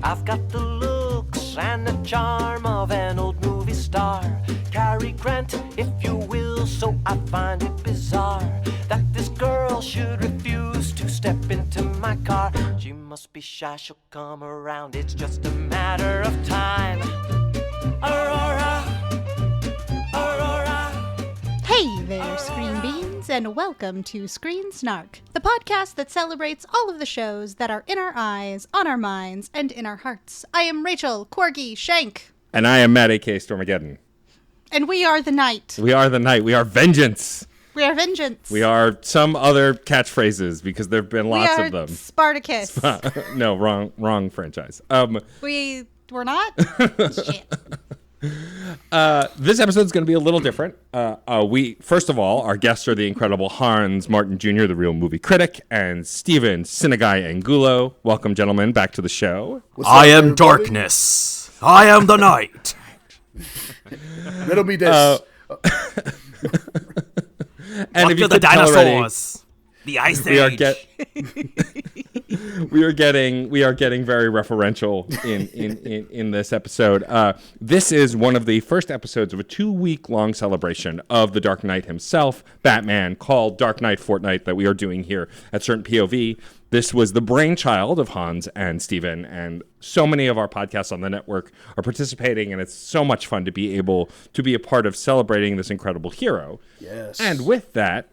I've got the looks and the charm of an old movie star. Cary Grant, if you will, so I find it bizarre that this girl should refuse to step into my car. She must be shy, she'll come around, it's just a matter of time. Aurora, Aurora. Hey there, Screen Beans, and welcome to Screen Snark, the podcast that celebrates all of the shows that are in our eyes, on our minds, and in our hearts. I am Rachel Corgi Shank. And I am Matt, a.k.a. Stormageddon. And we are the night. We are the night. We are vengeance. We are vengeance. We are some other catchphrases because there have been lots of them. Spartacus. No, wrong franchise. We're not? Shit. This episode is going to be a little different. First of all, our guests are the incredible Hans Martin Jr., the real movie critic, and Steven Sinagai Angulo. Welcome, gentlemen, back to the show. I am darkness. I am the night. Riddle me this. And if you to the could tell already, dinosaurs. The Ice Age. We are getting very referential in this episode. This is one of the first episodes of a 2-week-long celebration of the Dark Knight himself, Batman, called Dark Knight Fortnight, that we are doing here at Certain POV. This was the brainchild of Hans and Steven, and so many of our podcasts on the network are participating, and it's so much fun to be able to be a part of celebrating this incredible hero. Yes. And with that,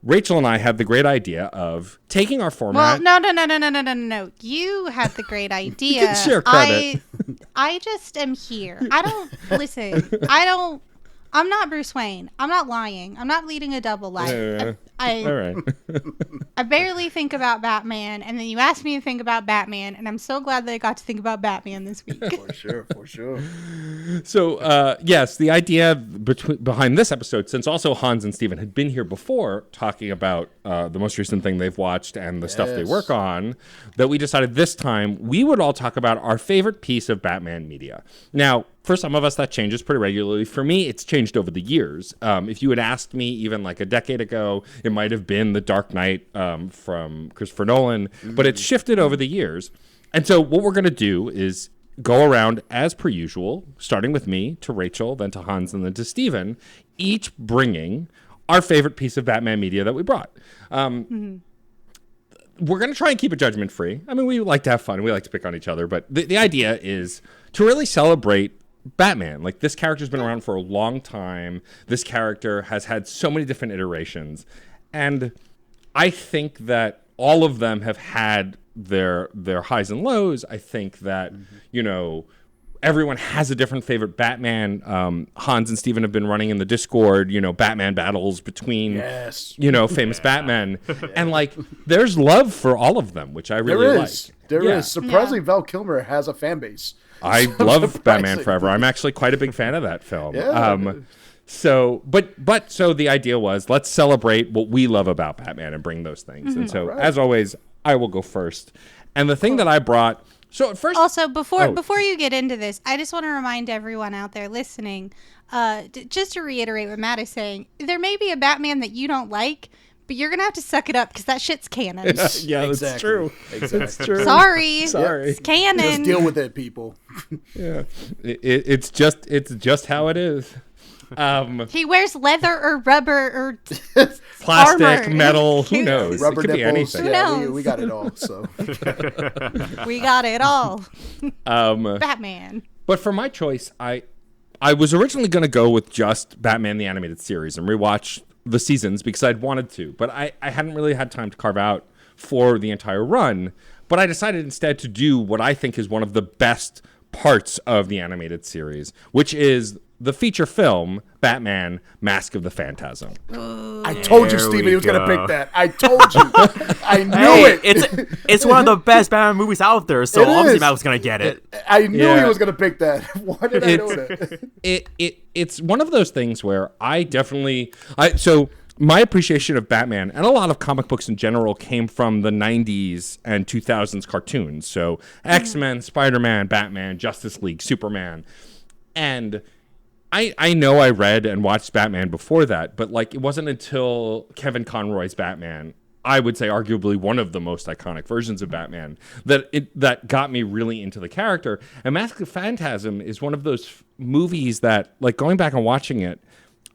Rachel and I had the great idea of taking our format. Well, no. You had the great idea. You can share credit. I just am here. I'm not Bruce Wayne. I'm not lying. I'm not leading a double life. All right. I barely think about Batman, and then you asked me to think about Batman, and I'm so glad that I got to think about Batman this week. For sure. So, yes, the idea behind this episode, since also Hans and Steven had been here before talking about the most recent thing they've watched and the stuff they work on, that we decided this time we would all talk about our favorite piece of Batman media. Now, for some of us, that changes pretty regularly. For me, it's changed over the years. If you had asked me even like a decade ago, it might have been The Dark Knight from Christopher Nolan, but it's shifted over the years. And so what we're going to do is go around as per usual, starting with me to Rachel, then to Hans, and then to Steven, each bringing our favorite piece of Batman media that we brought. We're going to try and keep it judgment free. I mean, we like to have fun. We like to pick on each other. But the idea is to really celebrate Batman. Like, this character's been around for a long time. This character has had so many different iterations. And I think that all of them have had their highs and lows. I think that, everyone has a different favorite Batman. Hans and Steven have been running in the Discord, Batman battles between, famous Batmen. And, there's love for all of them, which I really like. There is. Surprisingly, Val Kilmer has a fan base. I love Batman Forever. I'm actually quite a big fan of that film. So the idea was, let's celebrate what we love about Batman and bring those things. And so, as always, I will go first. And the thing that I brought... So at first... Also, before you get into this, I just want to remind everyone out there listening, just to reiterate what Matt is saying, there may be a Batman that you don't like, but you're going to have to suck it up because that shit's canon. Yeah, that's true. Exactly. That's true. Sorry. It's canon. Just deal with it, people. Yeah. It's just how it is. He wears leather or rubber or plastic, armor. metal, who knows? Rubber it could nipples. be anything. Yeah, we got it all. So we got it all. Batman. But for my choice, I was originally going to go with just Batman the Animated Series and rewatch the seasons because I'd wanted to, but I hadn't really had time to carve out for the entire run. But I decided instead to do what I think is one of the best parts of the animated series, which is the feature film Batman Mask of the Phantasm. I told you, Steven, he was going to pick that. I told you. I knew it. It's one of the best Batman movies out there, so obviously Matt was going to get it. I knew he was going to pick that. Why did I know that? It's one of those things where I definitely... So my appreciation of Batman and a lot of comic books in general came from the 90s and 2000s cartoons. So X-Men, Spider-Man, Batman, Justice League, Superman. And I know I read and watched Batman before that, but it wasn't until Kevin Conroy's Batman I would say arguably one of the most iconic versions of Batman that got me really into the character. And Mask of Phantasm is one of those movies that, like, going back and watching it,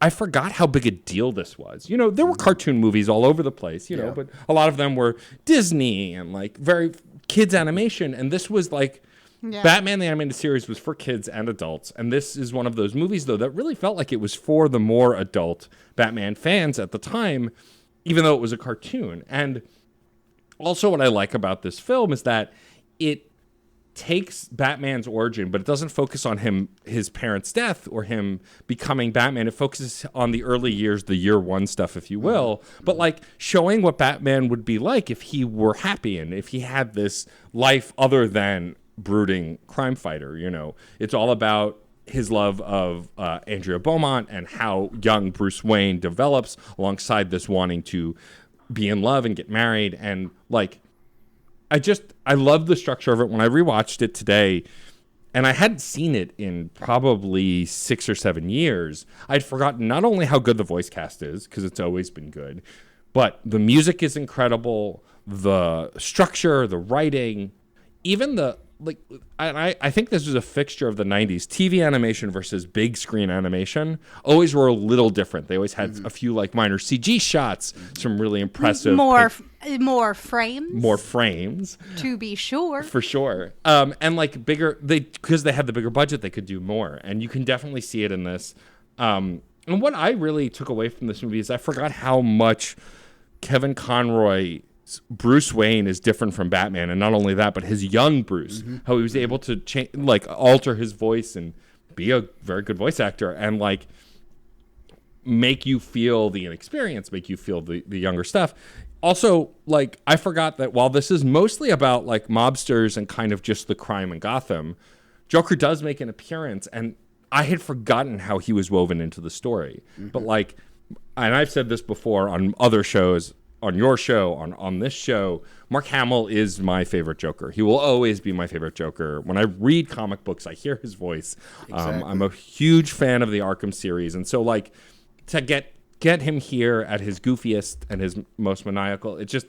I forgot how big a deal this was. There were cartoon movies all over the place, but a lot of them were Disney and like very kids animation. And this was like Batman the Animated Series was for kids and adults. And this is one of those movies, though, that really felt like it was for the more adult Batman fans at the time, even though it was a cartoon. And also what I like about this film is that it takes Batman's origin, but it doesn't focus on his parents' death or him becoming Batman. It focuses on the early years, the year one stuff, if you will, but like showing what Batman would be like if he were happy and if he had this life other than brooding crime fighter. It's all about his love of Andrea Beaumont and how young Bruce Wayne develops alongside this wanting to be in love and get married. And like, I love the structure of it. When I rewatched it today, and I hadn't seen it in probably 6 or 7 years, I'd forgotten not only how good the voice cast is, because it's always been good, but the music is incredible, the structure, the writing, even I think this was a fixture of the 90s. TV animation versus big screen animation always were a little different. They always had a few like minor CG shots, some really impressive more frames. More frames, to be sure. For sure. And like bigger, because they had the bigger budget, they could do more. And you can definitely see it in this. And what I really took away from this movie is I forgot how much Kevin Conroy Bruce Wayne is different from Batman, and not only that, but his young Bruce, how he was able to alter his voice and be a very good voice actor, and like make you feel the inexperience, make you feel the younger stuff. Also, like, I forgot that while this is mostly about like mobsters and kind of just the crime in Gotham, Joker does make an appearance, and I had forgotten how he was woven into the story. But like, and I've said this before on other shows, on your show, on this show, Mark Hamill is my favorite Joker. He will always be my favorite Joker. When I read comic books, I hear his voice. Exactly. I'm a huge fan of the Arkham series. And so, like, to get him here at his goofiest and his most maniacal, it's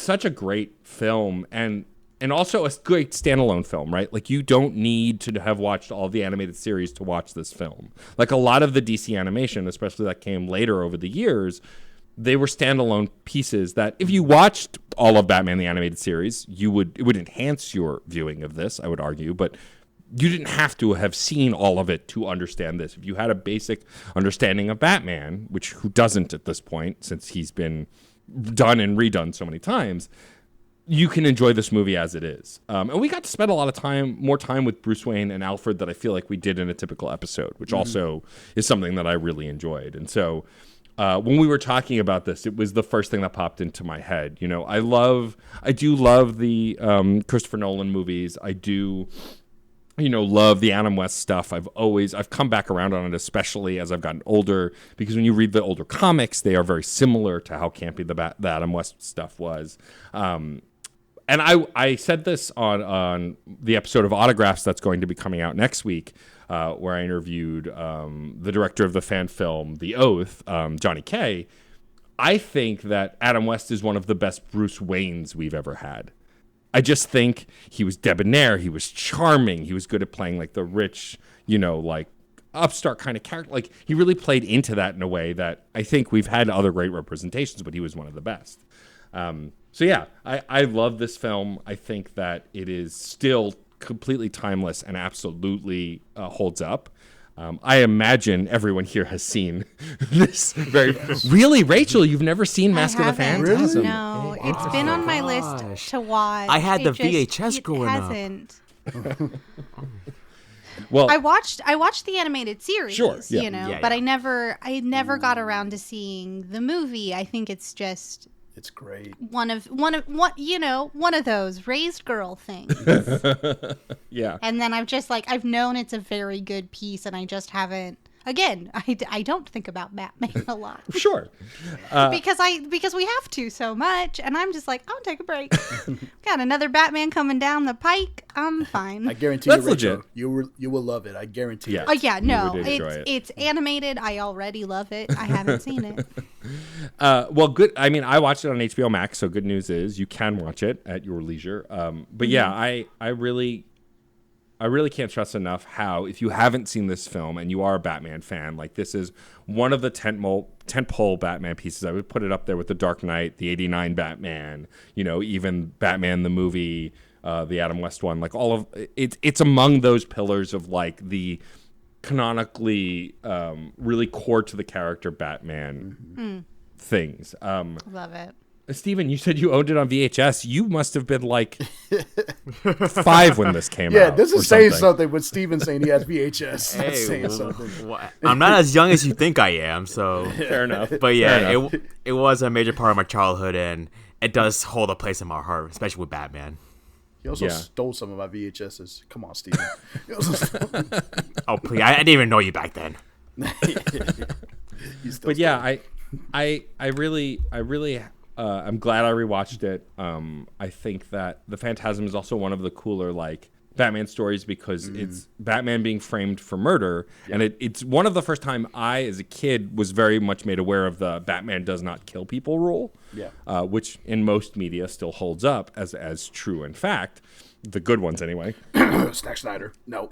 such a great film. And also a great standalone film, right? Like, you don't need to have watched all the animated series to watch this film. Like, a lot of the DC animation, especially that came later over the years, they were standalone pieces that if you watched all of Batman the Animated Series, it would enhance your viewing of this, I would argue, but you didn't have to have seen all of it to understand this. If you had a basic understanding of Batman, who doesn't at this point, since he's been done and redone so many times, you can enjoy this movie as it is. And we got to spend a lot of more time with Bruce Wayne and Alfred that I feel like we did in a typical episode, which also is something that I really enjoyed. And so when we were talking about this, it was the first thing that popped into my head. I do love the Christopher Nolan movies. I do, love the Adam West stuff. I've come back around on it, especially as I've gotten older, because when you read the older comics, they are very similar to how campy the Adam West stuff was. And I said this on the episode of Autographs that's going to be coming out next week, where I interviewed the director of the fan film The Oath, Johnny Kay. I think that Adam West is one of the best Bruce Waynes we've ever had. I just think he was debonair, he was charming, he was good at playing like the rich, like upstart kind of character. Like, he really played into that in a way that I think we've had other great representations, but he was one of the best. So yeah, I love this film. I think that it is still completely timeless and absolutely holds up. I imagine everyone here has seen this. Really, Rachel, you've never seen Mask of the Phantasm? No, it's been on my list to watch. I had the VHS growing up. Well, I watched the animated series, sure, yeah. but I never got around to seeing the movie. I think it's just It's great. One of those raised girl things. Yeah. And then I've known it's a very good piece, and I just haven't. Again, I don't think about Batman a lot. Sure. Because we have to so much, and I'm just like, I'll take a break. Got another Batman coming down the pike. I'm fine. I guarantee That's you, Rachel, legit. you will love it. I guarantee Yeah. it. Oh yeah, no, You would enjoy it. it's animated. I already love it. I haven't seen it. Well, good. I mean, I watched it on HBO Max, so good news is you can watch it at your leisure. But yeah, I really can't stress enough how, if you haven't seen this film and you are a Batman fan, like this is one of the tentpole Batman pieces. I would put it up there with The Dark Knight, the '89 Batman, even Batman the movie, the Adam West one. Like all of it, it's among those pillars of like the canonically really core to the character Batman things. Love it. Steven, you said you owned it on VHS. You must have been like 5 when this came out. Yeah, this is saying something with Steven saying he has VHS. Hey, That's saying something. I'm not as young as you think I am, so Fair enough. But yeah, it was a major part of my childhood, and it does hold a place in my heart, especially with Batman. He also stole some of my VHSs. Come on, Steven. Oh, please. I didn't even know you back then. But yeah, I really I'm glad I rewatched it. I think that the Phantasm is also one of the cooler like Batman stories because it's Batman being framed for murder, and it's one of the first time I, as a kid, was very much made aware of the Batman does not kill people rule, which in most media still holds up as true in fact. The good ones, anyway. Snack Snyder. No.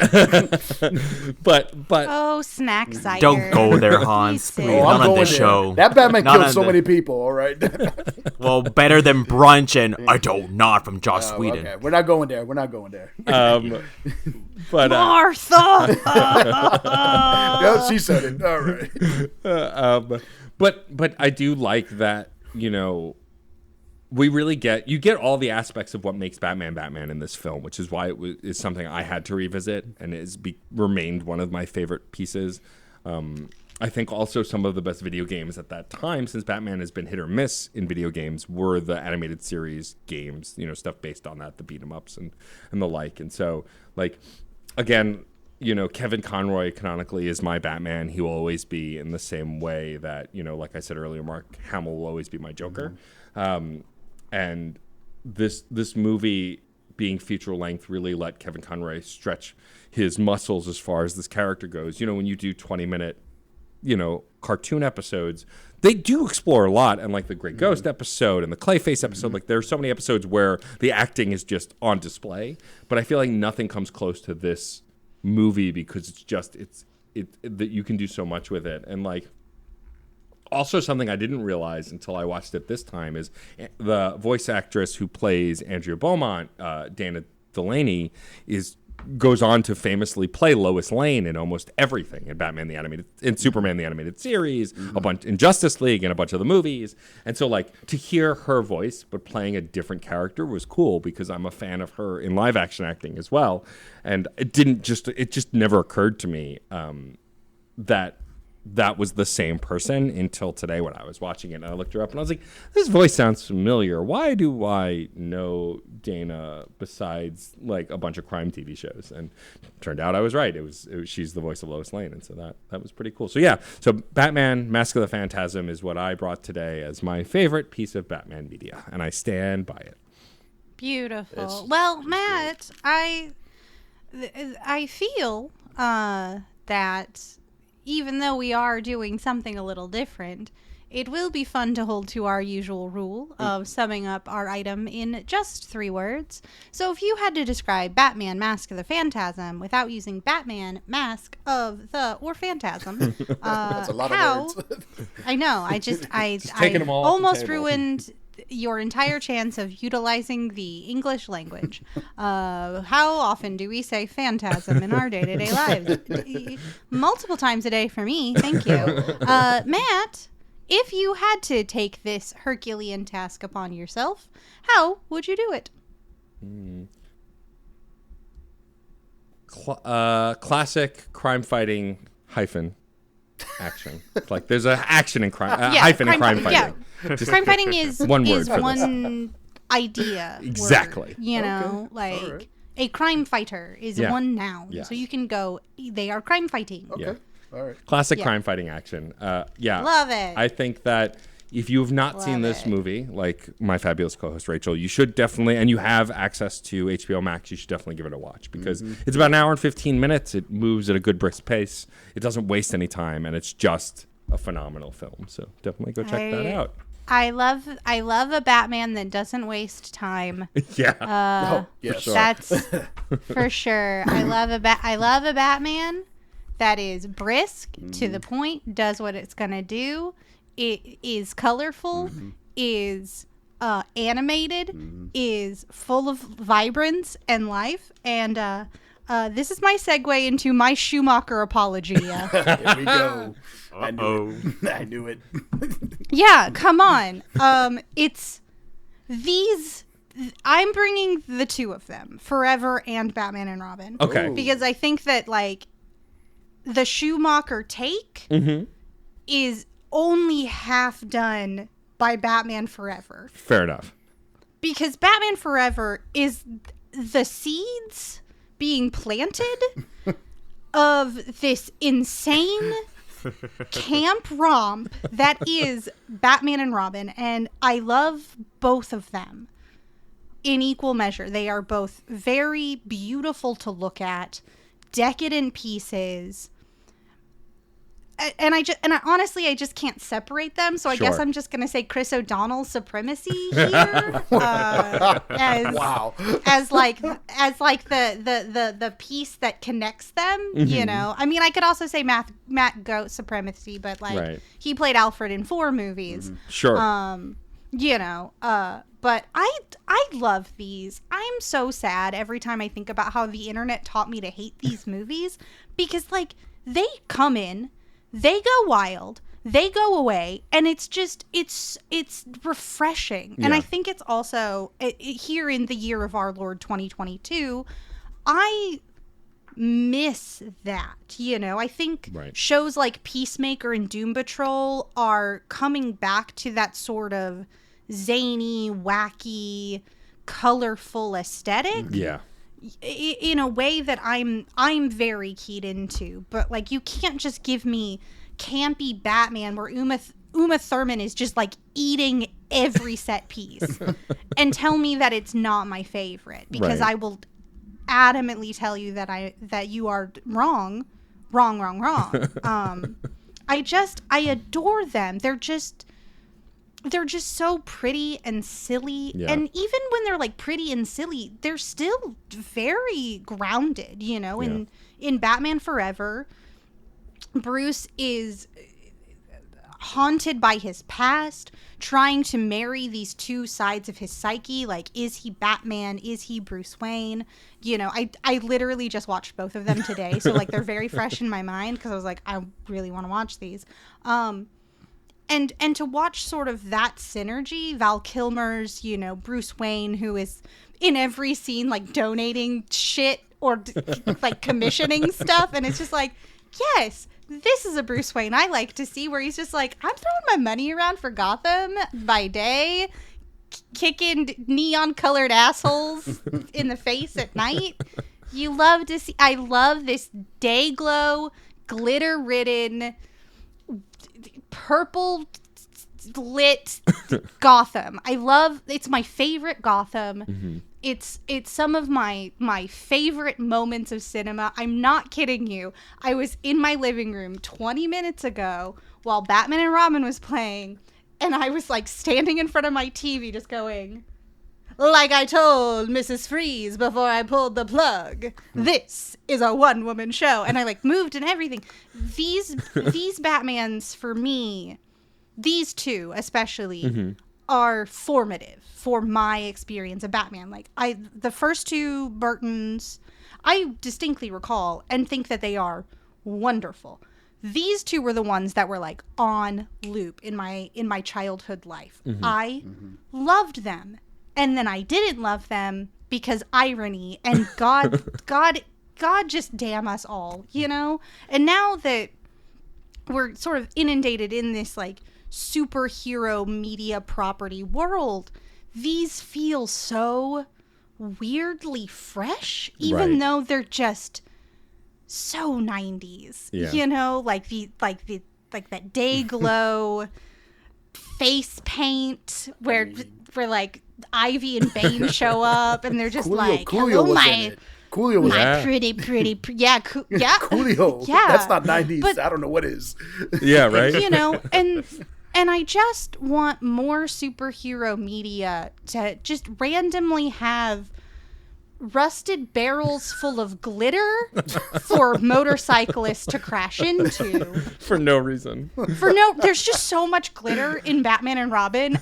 but Oh, Snack Cider. Don't go there, Hans. Please, not on this show. That Batman killed so many people, all right? Well, better than Brunch and I Don't Not from Joss Whedon. Okay. We're not going there. But Martha! Yeah, she said it. All right. But I do like that, we really you get all the aspects of what makes Batman in this film, which is why is something I had to revisit and remained one of my favorite pieces. I think also some of the best video games at that time, since Batman has been hit or miss in video games, were the animated series games, stuff based on that, the beat 'em ups and the like. And so, like, again, Kevin Conroy canonically is my Batman. He will always be in the same way that, like I said earlier, Mark Hamill will always be my Joker. And this movie being feature length really let Kevin Conroy stretch his muscles as far as this character goes. When you do 20-minute, cartoon episodes, they do explore a lot. And like the Grey Ghost episode and the Clayface episode, like there are so many episodes where the acting is just on display. But I feel like nothing comes close to this movie because it's that you can do so much with it. And like, also, something I didn't realize until I watched it this time is the voice actress who plays Andrea Beaumont, Dana Delaney, goes on to famously play Lois Lane in almost everything in Superman the animated series, a bunch in Justice League, and a bunch of the movies. And so, like, to hear her voice but playing a different character was cool because I'm a fan of her in live action acting as well. And it just never occurred to me that was the same person until today when I was watching it and I looked her up and I was like, this voice sounds familiar. Why do I know Dana besides like a bunch of crime TV shows? And it turned out I was right. She's the voice of Lois Lane. And so that was pretty cool. So yeah, so Batman Mask of the Phantasm is what I brought today as my favorite piece of Batman media. And I stand by it. Beautiful. Well, Matt, I feel that even though we are doing something a little different, it will be fun to hold to our usual rule of summing up our item in just 3 words. So if you had to describe Batman Mask of the Phantasm without using Batman Mask of the or Phantasm, that's a lot of words. I know. I taking them all off the almost table. ruined your entire chance of utilizing the English language. How often do we say phantasm in our day-to-day lives? Multiple times a day for me. Thank you. Matt, if you had to take this Herculean task upon yourself, how would you do it? Classic crime fighting hyphen action. Like there's an action in crime Yeah, hyphen in crime fighting. Yeah. Crime fighting is One word is for this. one idea. Exactly. Word, like All right. a crime fighter is Yeah. one noun. Yes. So you can go, they are crime fighting. Okay. Yeah. All right. Classic Yeah. crime fighting action. Yeah. Love it. I think that if you have not seen Love this it. movie, like my fabulous co-host Rachel, you should definitely, and you have access to HBO Max, you should definitely give it a watch because it's about an hour and 15 minutes. It moves at a good brisk pace. It doesn't waste any time, and it's just a phenomenal film. So definitely go check that out. I love a Batman that doesn't waste time. Yeah. Yes. sure. That's for sure. I love a Batman that is brisk, to the point, does what it's gonna do. It is colorful, is animated, is full of vibrance and life, and this is my segue into my Schumacher apology. Here we go. I knew it. Yeah, come on. It's these. I'm bringing the two of them, Forever and Batman and Robin. Okay. Ooh. Because I think that, like, the Schumacher take is only half done by Batman Forever. Fair enough. Because Batman Forever is the seeds being planted of this insane camp romp that is Batman and Robin, and I love both of them in equal measure. They are both very beautiful to look at, decadent pieces, and I honestly I just can't separate them. So I guess Sure. I'm just gonna say Chris O'Donnell's supremacy here, as Wow. as like the piece that connects them. You know, I mean, I could also say Matt Goat supremacy, but like Right. he played Alfred in 4 movies. Sure. You know, but I love these. I'm so sad every time I think about how the internet taught me to hate these movies, because like they come in, they go wild, they go away, and it's just it's refreshing. And Yeah. I think it's also here in the year of our Lord 2022, I miss that. You know, I think Right. shows like Peacemaker and Doom Patrol are coming back to that sort of zany, wacky, colorful aesthetic Yeah. in a way that I'm very keyed into. But like, you can't just give me campy Batman where Uma Thurman is just like eating every set piece and tell me that it's not my favorite, because Right. I will adamantly tell you that you are wrong. I adore them. They're just so pretty and silly. Yeah. And even when they're like pretty and silly, they're still very grounded, you know. In Batman Forever, Bruce is haunted by his past, trying to marry these two sides of his psyche. Like, is he Batman? Is he Bruce Wayne? You know, I literally just watched both of them today. So like, they're very fresh in my mind, because I was like, I really want to watch these. And to watch sort of that synergy, Val Kilmer's, you know, Bruce Wayne, who is in every scene like donating shit or like commissioning stuff, and it's just like, yes, this is a Bruce Wayne I like to see, where he's just like, I'm throwing my money around for Gotham by day, kicking neon colored assholes in the face at night. You love to see. I love this day glow, glitter ridden, purple lit Gotham. It's my favorite Gotham. It's some of my favorite moments of cinema. I'm not kidding you. I was in my living room 20 minutes ago while Batman and Robin was playing, and I was like standing in front of my TV just going, like I told Mrs. Freeze before I pulled the plug, this is a one-woman show. And I like moved and everything. These Batmans, for me, these two especially, are formative for my experience of Batman. Like, the first two Burtons, I distinctly recall and think that they are wonderful. These two were the ones that were like on loop in my childhood life. I loved them. And then I didn't love them because irony, and God just damn us all, you know? And now that we're sort of inundated in this like superhero media property world, these feel so weirdly fresh, even Right. though they're just so 90s. Yeah. You know, like that day glow face paint where like Ivy and Bane show up, and they're just Coolio like, was hello, in my it. Coolio was My pretty, yeah, yeah. Coolio. Yeah. That's not 90s. But- I don't know what is. Yeah, right. You know, and I just want more superhero media to just randomly have rusted barrels full of glitter for motorcyclists to crash into. For no reason. There's just so much glitter in Batman and Robin.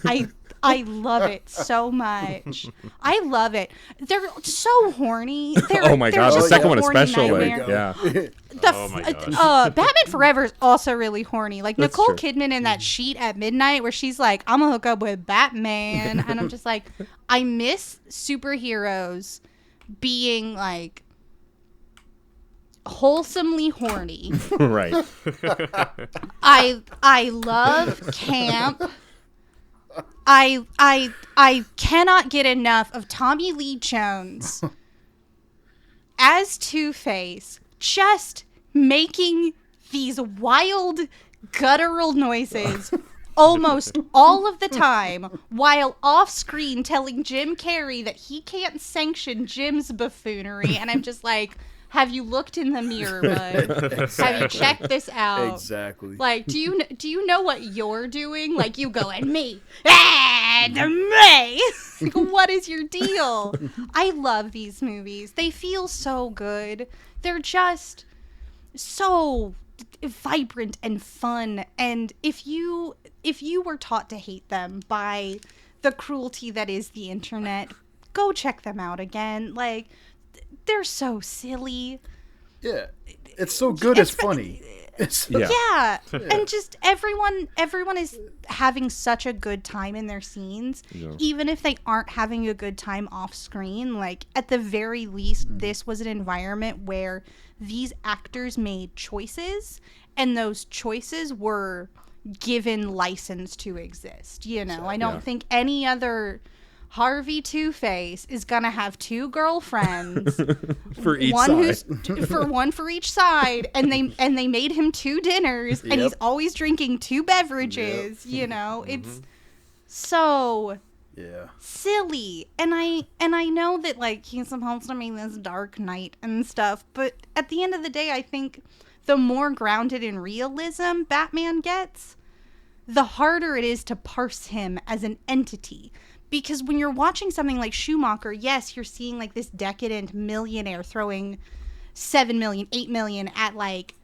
I love it so much. I love it. They're so horny. Oh my gosh, the second one especially. Nightmare. Yeah. Oh my gosh. Batman Forever is also really horny. Like That's Nicole true. Kidman in that sheet at midnight where she's like, I'm gonna hook up with Batman. And I'm just like, I miss superheroes being like wholesomely horny. Right. I love camp. I cannot get enough of Tommy Lee Jones as Two-Face just making these wild guttural noises almost all of the time while off screen telling Jim Carrey that he can't sanction Jim's buffoonery. And I'm just like, have you looked in the mirror, bud? Have you checked this out? Exactly. Like, do you know what you're doing? Like, you go at me, and me. Like, what is your deal? I love these movies. They feel so good. They're just so vibrant and fun. And if you were taught to hate them by the cruelty that is the internet, go check them out again. Like, they're so silly. Yeah. It's so good, it's funny. Yeah. And just everyone is having such a good time in their scenes, even if they aren't having a good time off screen. Like, at the very least, this was an environment where these actors made choices, and those choices were given license to exist. You know, I don't think any other Harvey Two-Face is gonna have two girlfriends For each one side. one for each side, and they made him two dinners, and he's always drinking two beverages. You know, it's so silly, and I know that like he's supposed to be this dark knight and stuff, but at the end of the day, I think the more grounded in realism Batman gets, the harder it is to parse him as an entity. Because when you're watching something like Schumacher, yes, you're seeing like this decadent millionaire throwing 7 million, 8 million at like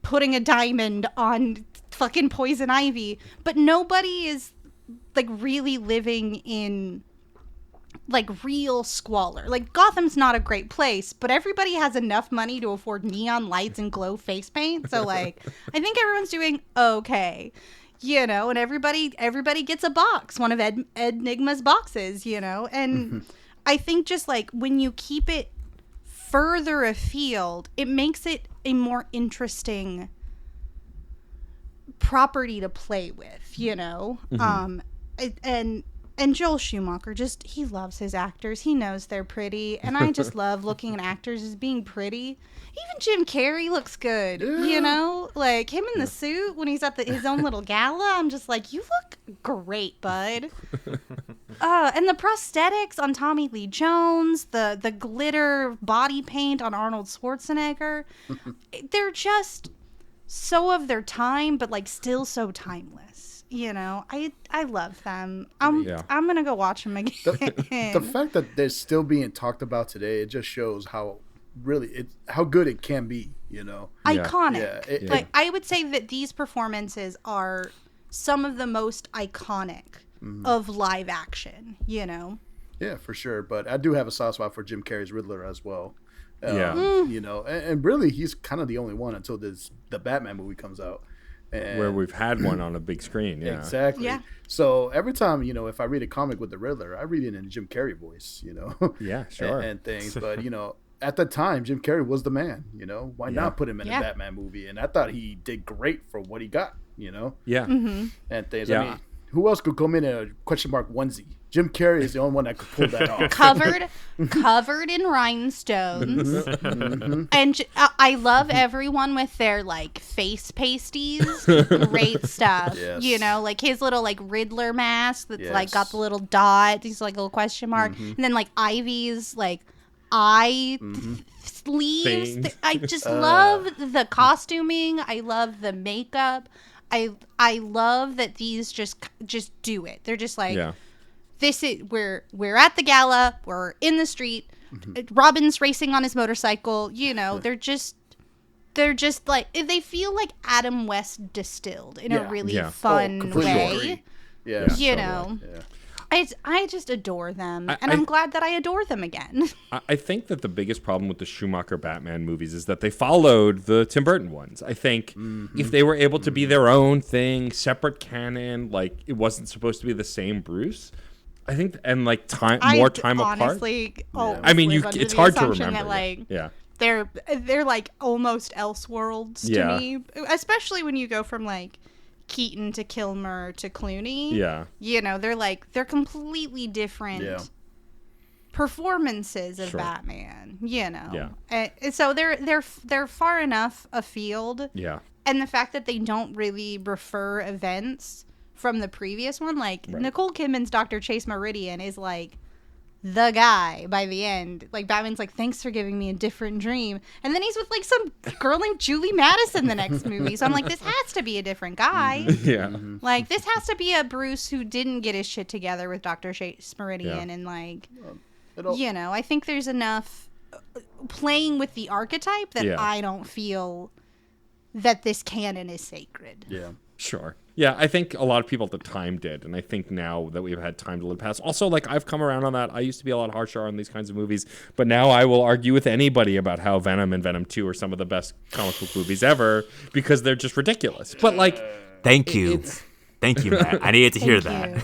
putting a diamond on fucking poison ivy. But nobody is like really living in like real squalor. Like, Gotham's not a great place, but everybody has enough money to afford neon lights and glow face paint. So like, I think everyone's doing okay. You know, and everybody gets a box, one of Ed Nigma's boxes, you know, and I think just like when you keep it further afield, it makes it a more interesting property to play with, you know. And Joel Schumacher, just, he loves his actors. He knows they're pretty. And I just love looking at actors as being pretty. Even Jim Carrey looks good, you know? Like, him in the suit when he's at his own little gala, I'm just like, you look great, bud. And the prosthetics on Tommy Lee Jones, the glitter body paint on Arnold Schwarzenegger, they're just so of their time, but, like, still so timeless. You know, I love them. I'm gonna go watch them again. The fact that they're still being talked about today, it just shows how how good it can be. You know, iconic. Like, I would say that these performances are some of the most iconic of live action. You know. Yeah, for sure. But I do have a soft spot for Jim Carrey's Riddler as well. You know, and really, he's kind of the only one until the Batman movie comes out. Where we've had one on a big screen, Exactly. Yeah. So every time, you know, if I read a comic with the Riddler, I read it in Jim Carrey voice, you know. Yeah, sure. and things, but you know, at the time, Jim Carrey was the man. You know, why not put him in a Batman movie? And I thought he did great for what he got. You know. Yeah. And things. Yeah. I mean, who else could come in a question mark onesie? Jim Carrey is the only one that could pull that off. covered in rhinestones. And I love everyone with their like face pasties. Great stuff. Yes. You know, like his little like Riddler mask that's like got the little dot, these like little question mark, and then like Ivy's like eye sleeves. Things. I just love the costuming. I love the makeup. I love that these just do it. They're just like, this is we're at the gala. We're in the street. Robin's racing on his motorcycle. You know, they're just like, they feel like Adam West distilled in a really fun way. Agree. Yeah, you know. Yeah. I just adore them, and I'm glad that I adore them again. I think that the biggest problem with the Schumacher Batman movies is that they followed the Tim Burton ones. I think if they were able to be their own thing, separate canon, like it wasn't supposed to be the same Bruce. I think, and like more time honestly, apart. I mean, it's hard to remember. That, like, yeah. They're like almost Elseworlds to me, especially when you go from like Keaton to Kilmer to Clooney. Yeah. You know, they're completely different performances of Batman, you know. Yeah. And so they're far enough afield. Yeah. And the fact that they don't really refer events from the previous one, like Nicole Kidman's Dr. Chase Meridian is like the guy by the end. Like, Batman's like, thanks for giving me a different dream. And then he's with like some girl named Julie Madison the next movie. So I'm like, this has to be a different guy. Yeah. Like, this has to be a Bruce who didn't get his shit together with Dr. Chase Meridian. And like, you know, I think there's enough playing with the archetype that I don't feel that this canon is sacred. Yeah. Sure. Yeah, I think a lot of people at the time did, and I think now that we've had time to live past. Also, like, I've come around on that. I used to be a lot harsher on these kinds of movies, but now I will argue with anybody about how Venom and Venom 2 are some of the best comic book movies ever because they're just ridiculous. But like, thank you, Matt. I needed to hear that.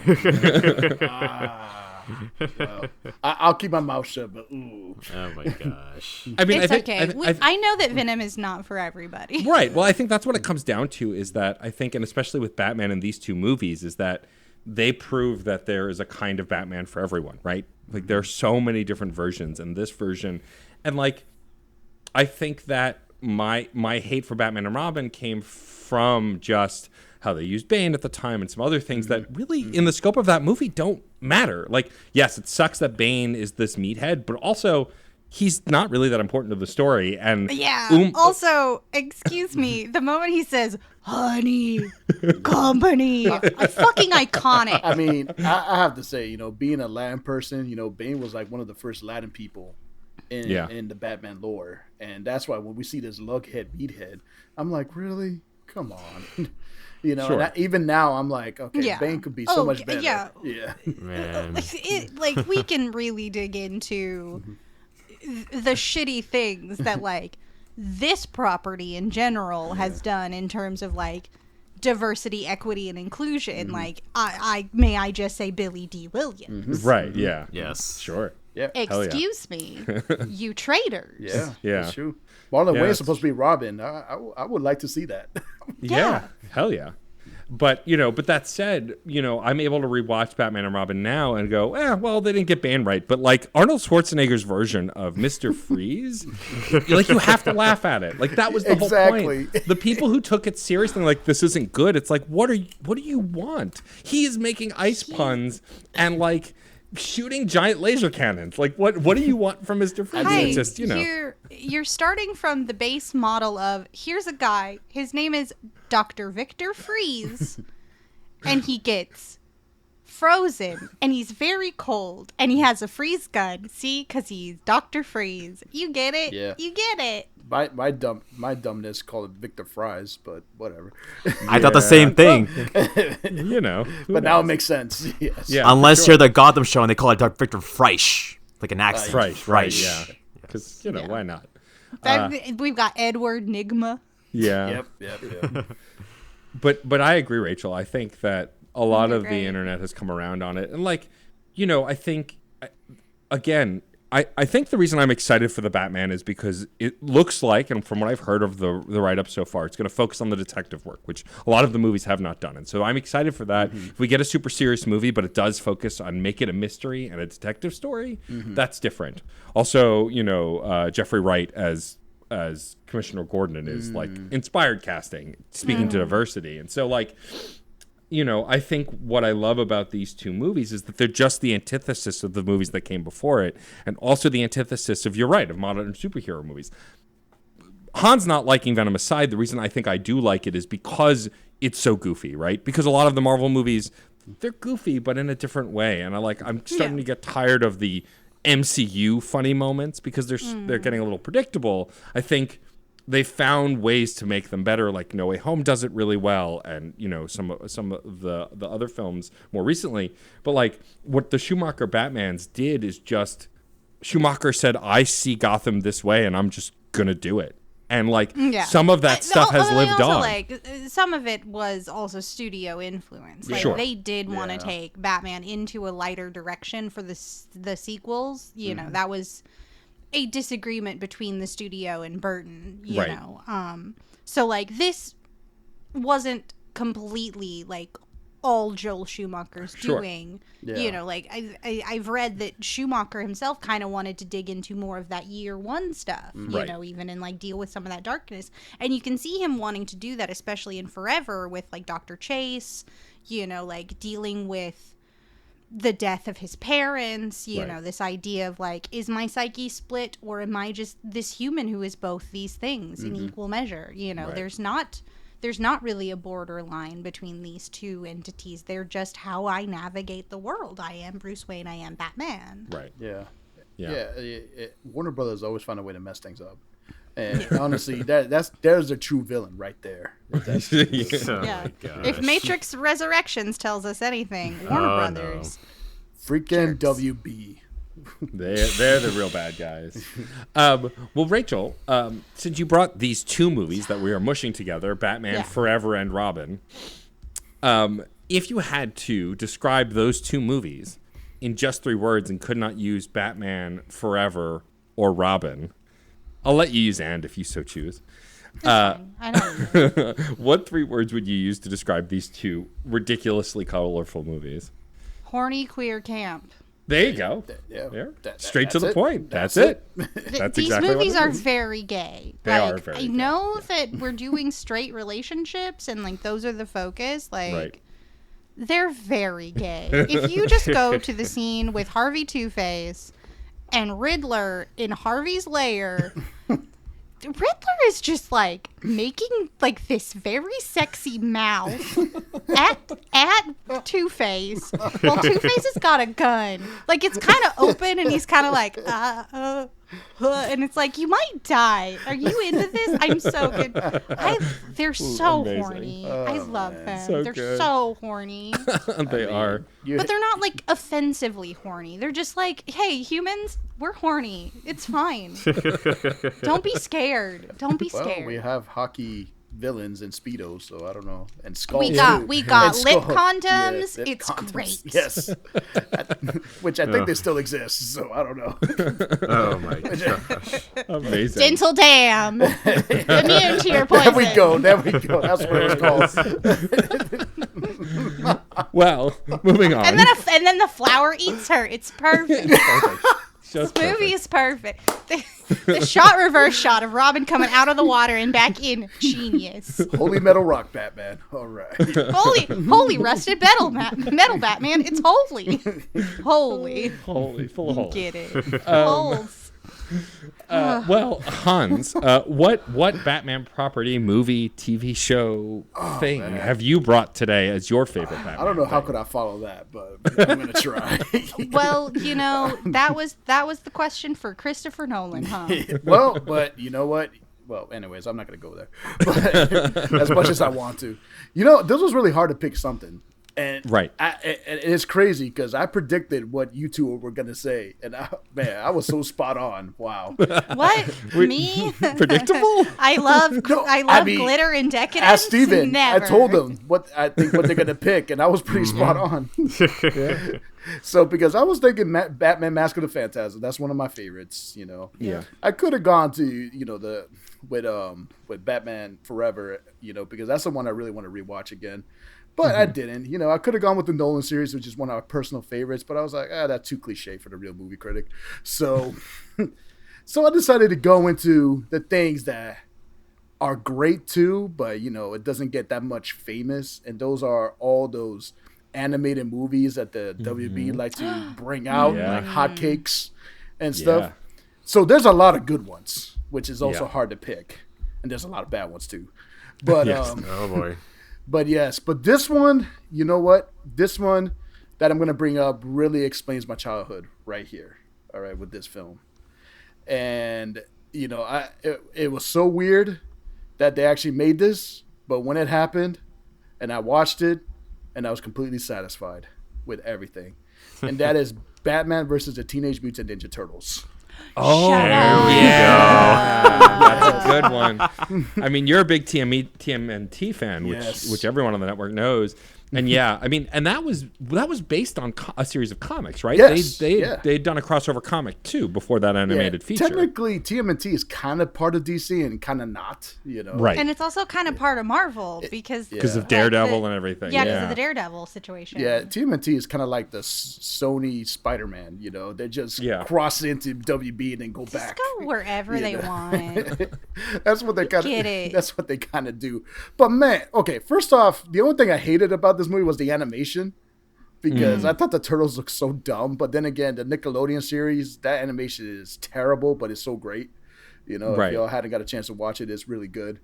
Well, I'll keep my mouth shut, but ooh. Oh my gosh. I mean, it's okay. I know that Venom is not for everybody. Right. Well, I think that's what it comes down to is that I think, and especially with Batman in these two movies, is that they prove that there is a kind of Batman for everyone, right? Like, there are so many different versions in this version. And like, I think that my hate for Batman and Robin came from just how they used Bane at the time and some other things that really, in the scope of that movie, don't matter. Like, yes, it sucks that Bane is this meathead, but also he's not really that important to the story. And also, excuse me, the moment he says, honey, company, fucking iconic. I mean, I have to say, you know, being a Latin person, you know, Bane was like one of the first Latin people in the Batman lore. And that's why when we see this lughead meathead, I'm like, really? Come on. You know, and even now I'm like, okay, Bane could be so much better. Yeah. Man. Like, we can really dig into the shitty things that, like, this property in general has done in terms of, like, diversity, equity, and inclusion. Like, I just say Billy D. Williams. Right, yeah. Yes. Sure. Yeah. Excuse me, you traitors. Yeah. That's true. Marlon Wayne's supposed to be Robin. I would like to see that. Yeah. Hell yeah. But, you know, but that said, you know, I'm able to rewatch Batman and Robin now and go, well, they didn't get Bane right. But like Arnold Schwarzenegger's version of Mr. Freeze, like, you have to laugh at it. Like, that was the whole point. The people who took it seriously, like, this isn't good. It's like, what do you want? He is making ice puns and like shooting giant laser cannons. Like, what do you want from Mr. Freeze? It's just, you know. You're starting from the base model of, here's a guy, his name is Dr. Victor Freeze, and he gets frozen, and he's very cold, and he has a freeze gun. See? Because he's Dr. Freeze. You get it? Yeah. You get it. My dumbness called it Victor Fries, but whatever. I thought the same thing. You know. But now it makes sense. Yes. Yeah, unless you're the Gotham show and they call it Dr. Victor Freisch. Like an accent. Freisch. Yeah. Because, you know, why not? We've got Edward Nigma. Yeah. Yep. But I agree, Rachel. I think that a lot of the internet has come around on it. And like, you know, I think, again, I think the reason I'm excited for the Batman is because it looks like, and from what I've heard of the write-up so far, it's going to focus on the detective work, which a lot of the movies have not done. And so I'm excited for that. If we get a super serious movie, but it does focus on make it a mystery and a detective story, that's different. Also, you know, Jeffrey Wright as Commissioner Gordon is like inspired casting, speaking to diversity. And so like, I think what I love about these two movies is that they're just the antithesis of the movies that came before it, and also the antithesis of, you're right, of modern superhero movies. Hans not liking Venom aside, the reason I think I do like it is because it's so goofy, right? Because a lot of the Marvel movies, they're goofy, but in a different way. And I'm starting to get tired of the MCU funny moments because they're getting a little predictable. I think they found ways to make them better. Like No Way Home does it really well, and some of the other films more recently. But like what the Schumacher Batmans did is just Schumacher said, "I see Gotham this way, and I'm just gonna do it." And some of that stuff has lived on. Some of it was also studio influence. Sure. They did want to take Batman into a lighter direction for the sequels. That was a disagreement between the studio and Burton. You know, so this wasn't completely all Joel Schumacher's doing. Yeah. I've read that Schumacher himself kind of wanted to dig into more of that year one stuff, even and deal with some of that darkness. And you can see him wanting to do that, especially in Forever with Dr. Chase, dealing with the death of his parents, this idea of is my psyche split, or am I just this human who is both these things in equal measure? There's not really a borderline between these two entities. They're just how I navigate the world. I am Bruce Wayne. I am Batman. Right. Yeah. Warner Brothers always find a way to mess things up. And honestly, there's a true villain right there. If Matrix Resurrections tells us anything, Warner Brothers. Freaking WB. They're the real bad guys. Well, Rachel, since you brought these two movies that we are mushing together, Batman Forever and Robin, if you had to describe those two movies in just 3 words and could not use Batman Forever or Robin, I'll let you use "and" if you so choose. I don't. What 3 words would you use to describe these two ridiculously colorful movies? Horny queer camp. There you go. Straight to the point. That's it. That's These exactly movies what are very gay. They are very I know that we're doing straight relationships and those are the focus. They're very gay. If you just go to the scene with Harvey Two-Face and Riddler in Harvey's lair, Riddler is just making this very sexy mouth at Two-Face while Two-Face has got a gun. It's kind of open and he's kind of and it's you might die. Are you into this? I'm so good. They're so amazing. Horny. I love them. So they're good. so horny. They are. But they're not offensively horny. They're just hey, humans, we're horny. It's fine. Don't be scared. Don't be scared. Well, we have hockey villains in Speedos, so I don't know. And skulls. We got lip condoms. Lip it's condoms. Great. Yes. Which I think they still exist, so I don't know. Oh my gosh. Amazing. Dental dam. Immune to your poison. There we go. That's what it was called. Well, moving on. And then the flower eats her. It's perfect. This movie is perfect. The reverse shot of Robin coming out of the water and back in. Genius. Holy metal rock Batman. All right. Holy rusted metal Batman. It's holy. Holy. Holy. Full of holes. Get it. Holes. Well, Hans, what Batman property, movie, TV show thing have you brought today as your favorite Batman? I don't know how could I follow that, but I'm gonna try. Well, that was the question for Christopher Nolan, huh? Well, but you know what? Well, anyways, I'm not gonna go there. But as much as I want to, this was really hard to pick something. And it's crazy because I predicted what you two were gonna say, and I was so spot on. Wow. What? Me? Predictable? I love glitter and decadence. Ask Steven. Never. I told him what they're gonna pick, and I was pretty spot on. So because I was thinking Batman: Mask of the Phantasm, that's one of my favorites. Yeah. I could have gone to with Batman Forever, because that's the one I really want to rewatch again. But I didn't. I could have gone with the Nolan series, which is one of our personal favorites. But I was like, that's too cliche for the real movie critic. So I decided to go into the things that are great too, but it doesn't get that much famous. And those are all those animated movies that the WB like to bring out like hotcakes and stuff. So there's a lot of good ones, which is also hard to pick, and there's a lot of bad ones too. But oh boy. But this one, you know what? This one that I'm gonna bring up really explains my childhood right here. All right, with this film, and it was so weird that they actually made this, but when it happened, and I watched it, and I was completely satisfied with everything, and that is Batman versus the Teenage Mutant Ninja Turtles. Oh, there we that's a good one. I mean, you're a big TMNT fan, which everyone on the network knows. And and that was based on a series of comics, right? Yes, they'd done a crossover comic too before that animated feature. Technically, TMNT is kind of part of DC and kind of not, Right. And it's also kind of part of Marvel because of Daredevil and everything. Yeah, because of the Daredevil situation. Yeah, TMNT is kind of like the Sony Spider-Man. They just cross into WB and then go back. Just go wherever they want. That's what they kind of. That's what they kind of do. But man, okay. First off, the only thing I hated about this movie was the animation, because I thought the turtles looked so dumb. But then again, the Nickelodeon series, that animation is terrible, but it's so great. If y'all hadn't got a chance to watch it, it's really good.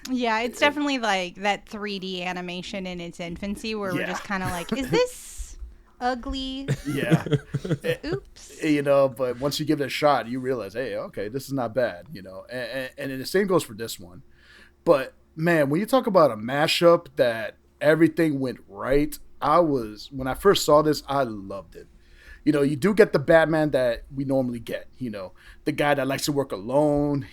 Yeah, it's definitely like that 3D animation in its infancy where we're just kind of like, is this ugly? Yeah. Oops. But once you give it a shot, you realize, hey, okay, this is not bad. And the same goes for this one. But man, when you talk about a mashup that everything went right, when I first saw this, I loved it. You do get the Batman that we normally get, the guy that likes to work alone,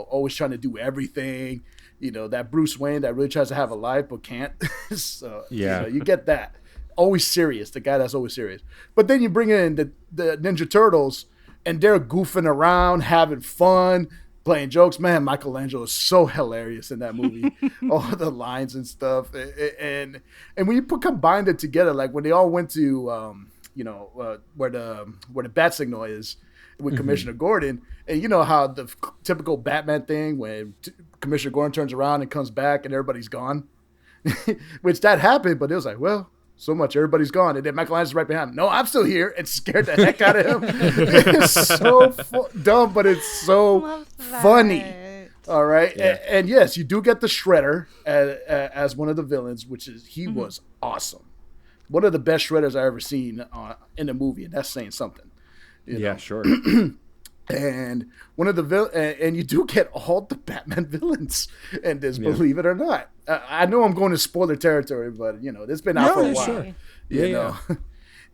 always trying to do everything, that Bruce Wayne that really tries to have a life but can't. So, you get that. Always serious, the guy that's always serious. But then you bring in the Ninja Turtles, and they're goofing around, having fun, playing jokes. Man, Michelangelo is so hilarious in that movie. All the lines and stuff. And when you combine it together, like when they all went to, where the bat signal is with Commissioner Gordon, and you know how the typical Batman thing when Commissioner Gordon turns around and comes back and everybody's gone, which that happened, but it was like, well, so much, everybody's gone, and then Michelangelo's right behind him. No, I'm still here, and scared the heck out of him. It's so dumb, but it's so funny. All right, and yes, you do get the Shredder as one of the villains, which is he was awesome. One of the best Shredders I ever seen in a movie, and that's saying something. You know? Sure. And one of the and you do get all the Batman villains in this, believe it or not. I know I'm going to spoiler territory, but it's been out for a while. Sure. You know.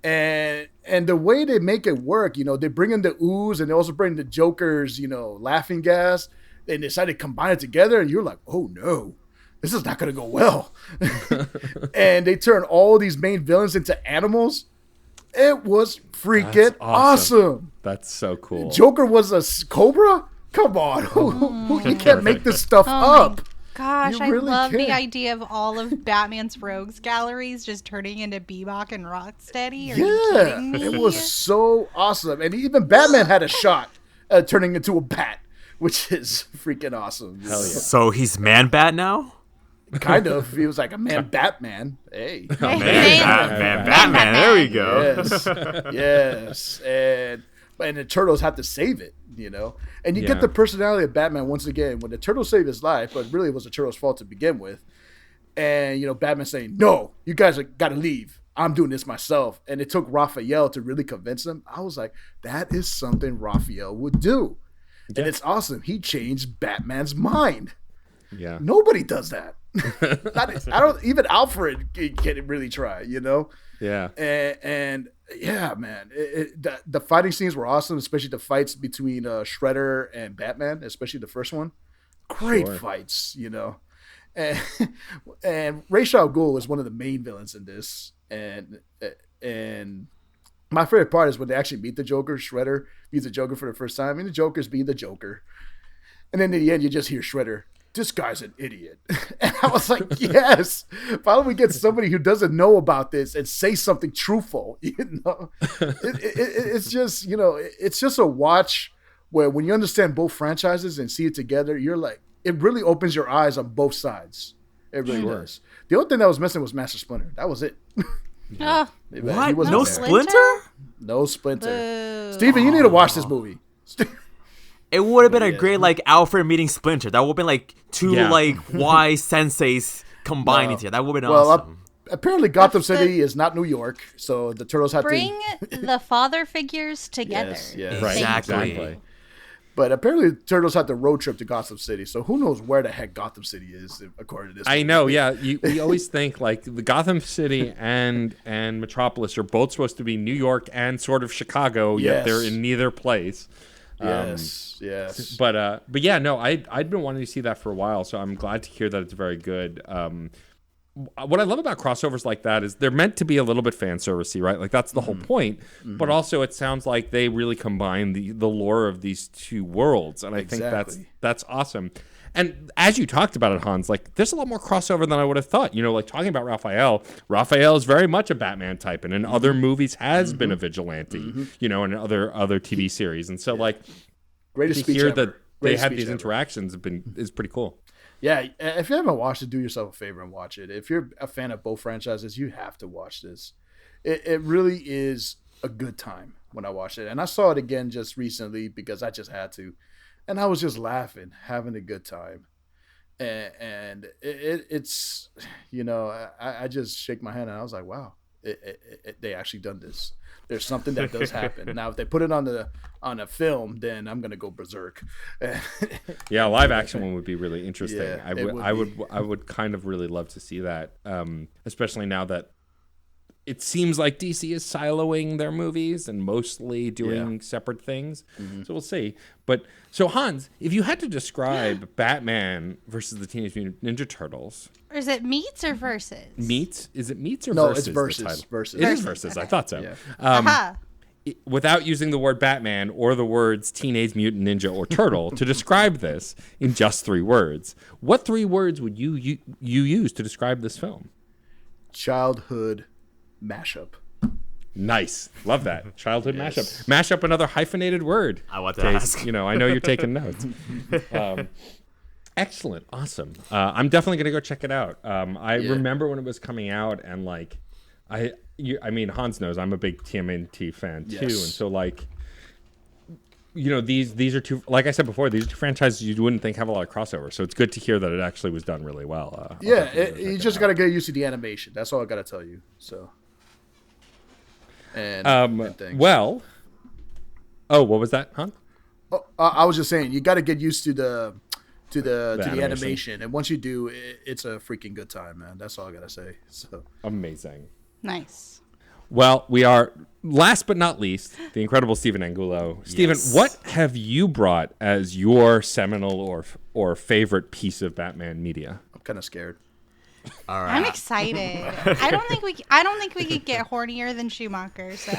And the way they make it work, they bring in the ooze and they also bring the Joker's, laughing gas, and they decide to combine it together, and you're like, oh no, this is not going to go well. And they turn all these main villains into animals. It was freaking awesome. That's so cool. Joker was a cobra? Come on. You can't make this stuff up. Gosh, I love the idea of all of Batman's rogues galleries just turning into Bebop and Rocksteady. Are you kidding me? It was so awesome. And even Batman had a shot turning into a bat, which is freaking awesome. Hell yeah. So he's Man-Bat now? Kind of. He was like a man Batman. Hey. Batman. There we go. Yes. And the Turtles have to save it, And you get the personality of Batman once again when the Turtles save his life, but really it was the Turtles' fault to begin with. And, Batman saying, no, you guys got to leave. I'm doing this myself. And it took Raphael to really convince him. I was like, that is something Raphael would do. Yeah. And it's awesome. He changed Batman's mind. Yeah. Nobody does that. Even Alfred can't really try, Yeah. And yeah, man, the fighting scenes were awesome, especially the fights between Shredder and Batman, especially the first one. Great fights, And Ra's al Ghul is one of the main villains in this, and my favorite part is when they actually meet the Joker. Shredder meets the Joker for the first time, and the Joker's being the Joker, and then in the end, you just hear Shredder, this guy's an idiot. And I was like, yes, finally we get somebody who doesn't know about this and say something truthful, It's just, it's just a watch where when you understand both franchises and see it together, you're like, it really opens your eyes on both sides. It really does. The only thing that was missing was Master Splinter. That was it. Oh, What? wasn't No there. Splinter? No Splinter. Boo. Steven, you need to watch this movie. It would have been a great like Alfred meeting Splinter. That would have been like two like wise senseis combining together. That would have been awesome. Apparently, Gotham City is not New York, so the Turtles had bring the father figures together. Yes. Right. Exactly. But apparently, the Turtles had the road trip to Gotham City, so who knows where the heck Gotham City is, according to this. I know, yeah. We always think like the Gotham City and Metropolis are both supposed to be New York and sort of Chicago, yet they're in neither place. Yes. But yeah, no, I'd been wanting to see that for a while, so I'm glad to hear that it's very good. What I love about crossovers like that is they're meant to be a little bit fan servicey, right? Like that's the whole point. But also it sounds like they really combine the lore of these two worlds, and I think that's awesome. And as you talked about it, Hans, like there's a lot more crossover than I would have thought. You know, like talking about Raphael is very much a Batman type, and in other movies has been a vigilante. You know, in other TV series, and so like greatest to speech hear ever. that they Greatest had speech these ever. interactions is pretty cool. Yeah, if you haven't watched it, do yourself a favor and watch it. If you're a fan of both franchises, you have to watch this. It really is a good time when I watched it. And I saw it again just recently because I just had to. And I was just laughing, having a good time. And it's, you know, I just shake my hand and I was like, wow, they actually done this. There's something that does happen. Now, if they put it on a film, then I'm gonna go berserk. Yeah, a live action one would be really interesting. Yeah, I would kind of really love to see that, especially now that it seems like DC is siloing their movies and mostly doing separate things. So we'll see. But so Hans, if you had to describe Batman versus the Teenage Mutant Ninja Turtles, Or is it meets or versus? meets? Is it meets or No, versus? it's versus. the title? Versus. It is Versus, versus. okay. I thought so. Yeah. Aha. Without using the word Batman or the words Teenage Mutant Ninja or Turtle to describe this in just 3 words, what 3 words would you use to describe this film? Childhood mashup. Nice. Love that. Childhood mashup. Mashup, another hyphenated word. I want to ask. You know, I know you're taking notes. Excellent. Awesome. I'm definitely going to go check it out. I remember when it was coming out, and like, I mean, Hans knows I'm a big TMNT fan too. And so like, you know, these are two, like I said before, these are two franchises you wouldn't think have a lot of crossover. So it's good to hear that it actually was done really well. You just got to get used to the animation. That's all I got to tell you. So. And things. Well, what was that, Hans? I was just saying, you got to get used to the animation, and once you do, it's a freaking good time, man. That's all I gotta say. So amazing. Nice. Well, we are last but not least the incredible Stephen Angulo. Stephen, what have you brought as your seminal or favorite piece of Batman media? I'm kind of scared. All right. I'm excited. I don't think we could get hornier than Schumacher. So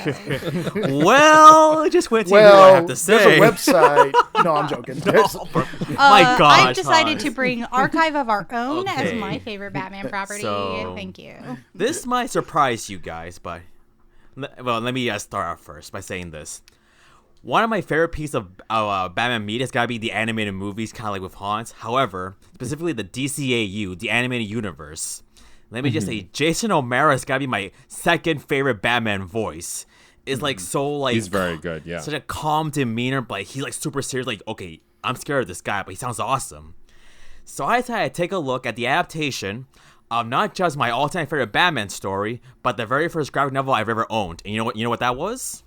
Well, just wait till you hear what I have to say. There's a website. No, I'm joking. My gosh, I've decided Hans. to bring Archive of Our Own as Okay. my favorite Batman property. So- Thank you. This might surprise you guys, but let me start out first by saying this. One of my favorite pieces of Batman media has got to be the animated movies, kind of like with Hans. However, specifically the DCAU, the animated universe. Let me just say, Jason O'Mara's got to be my second favorite Batman voice. It's like so like He's very good, yeah. such a calm demeanor, but he's like super serious. Like, okay, I'm scared of this guy, but he sounds awesome. So I decided to take a look at the adaptation of not just my all-time favorite Batman story, but the very first graphic novel I've ever owned. And you know what that was?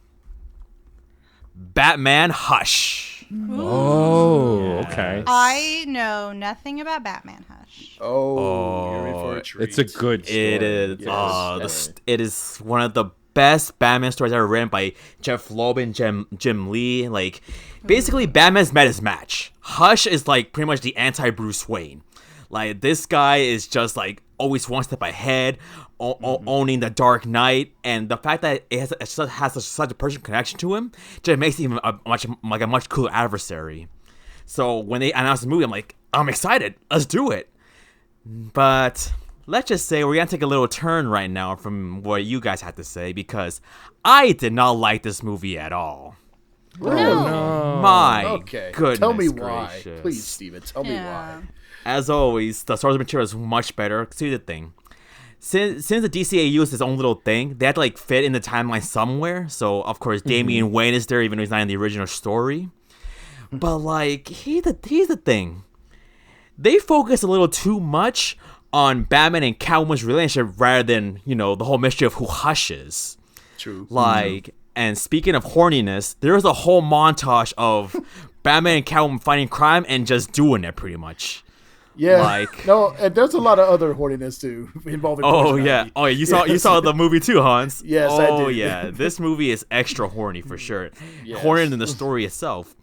Batman Hush. Oh, okay. I know nothing about Batman Hush. You're in for a treat. It's a good story. It is. Yes. It is one of the best Batman stories ever written by Jeff Loeb and Jim Lee. Like, basically, Batman's met his match. Hush is like pretty much the anti-Bruce Wayne. Like, this guy is just like always one step ahead, owning the Dark Knight, and the fact that it has such a personal connection to him just makes him a much cooler adversary. So when they announced the movie, I'm like, I'm excited. Let's do it. But let's just say we're gonna take a little turn right now from what you guys had to say, because I did not like this movie at all. No. My Okay. goodness Tell me gracious. why. Please, Steven, tell me why. As always, the source material is much better. See the thing. Since the DCAU is its own little thing, they had to like fit in the timeline somewhere. So of course Damian Wayne is there, even though he's not in the original story. But like here's the thing. They focus a little too much on Batman and Catwoman's relationship rather than, the whole mystery of who Hush is. True. Like, and speaking of horniness, there's a whole montage of Batman and Catwoman fighting crime and just doing it pretty much. Yeah. Like, no, and there's a lot of other horniness too involving. Oh yeah. Oh, you saw the movie too, Hans. Yes, I did. Oh yeah. This movie is extra horny for sure. Yes. Hornier than the story itself.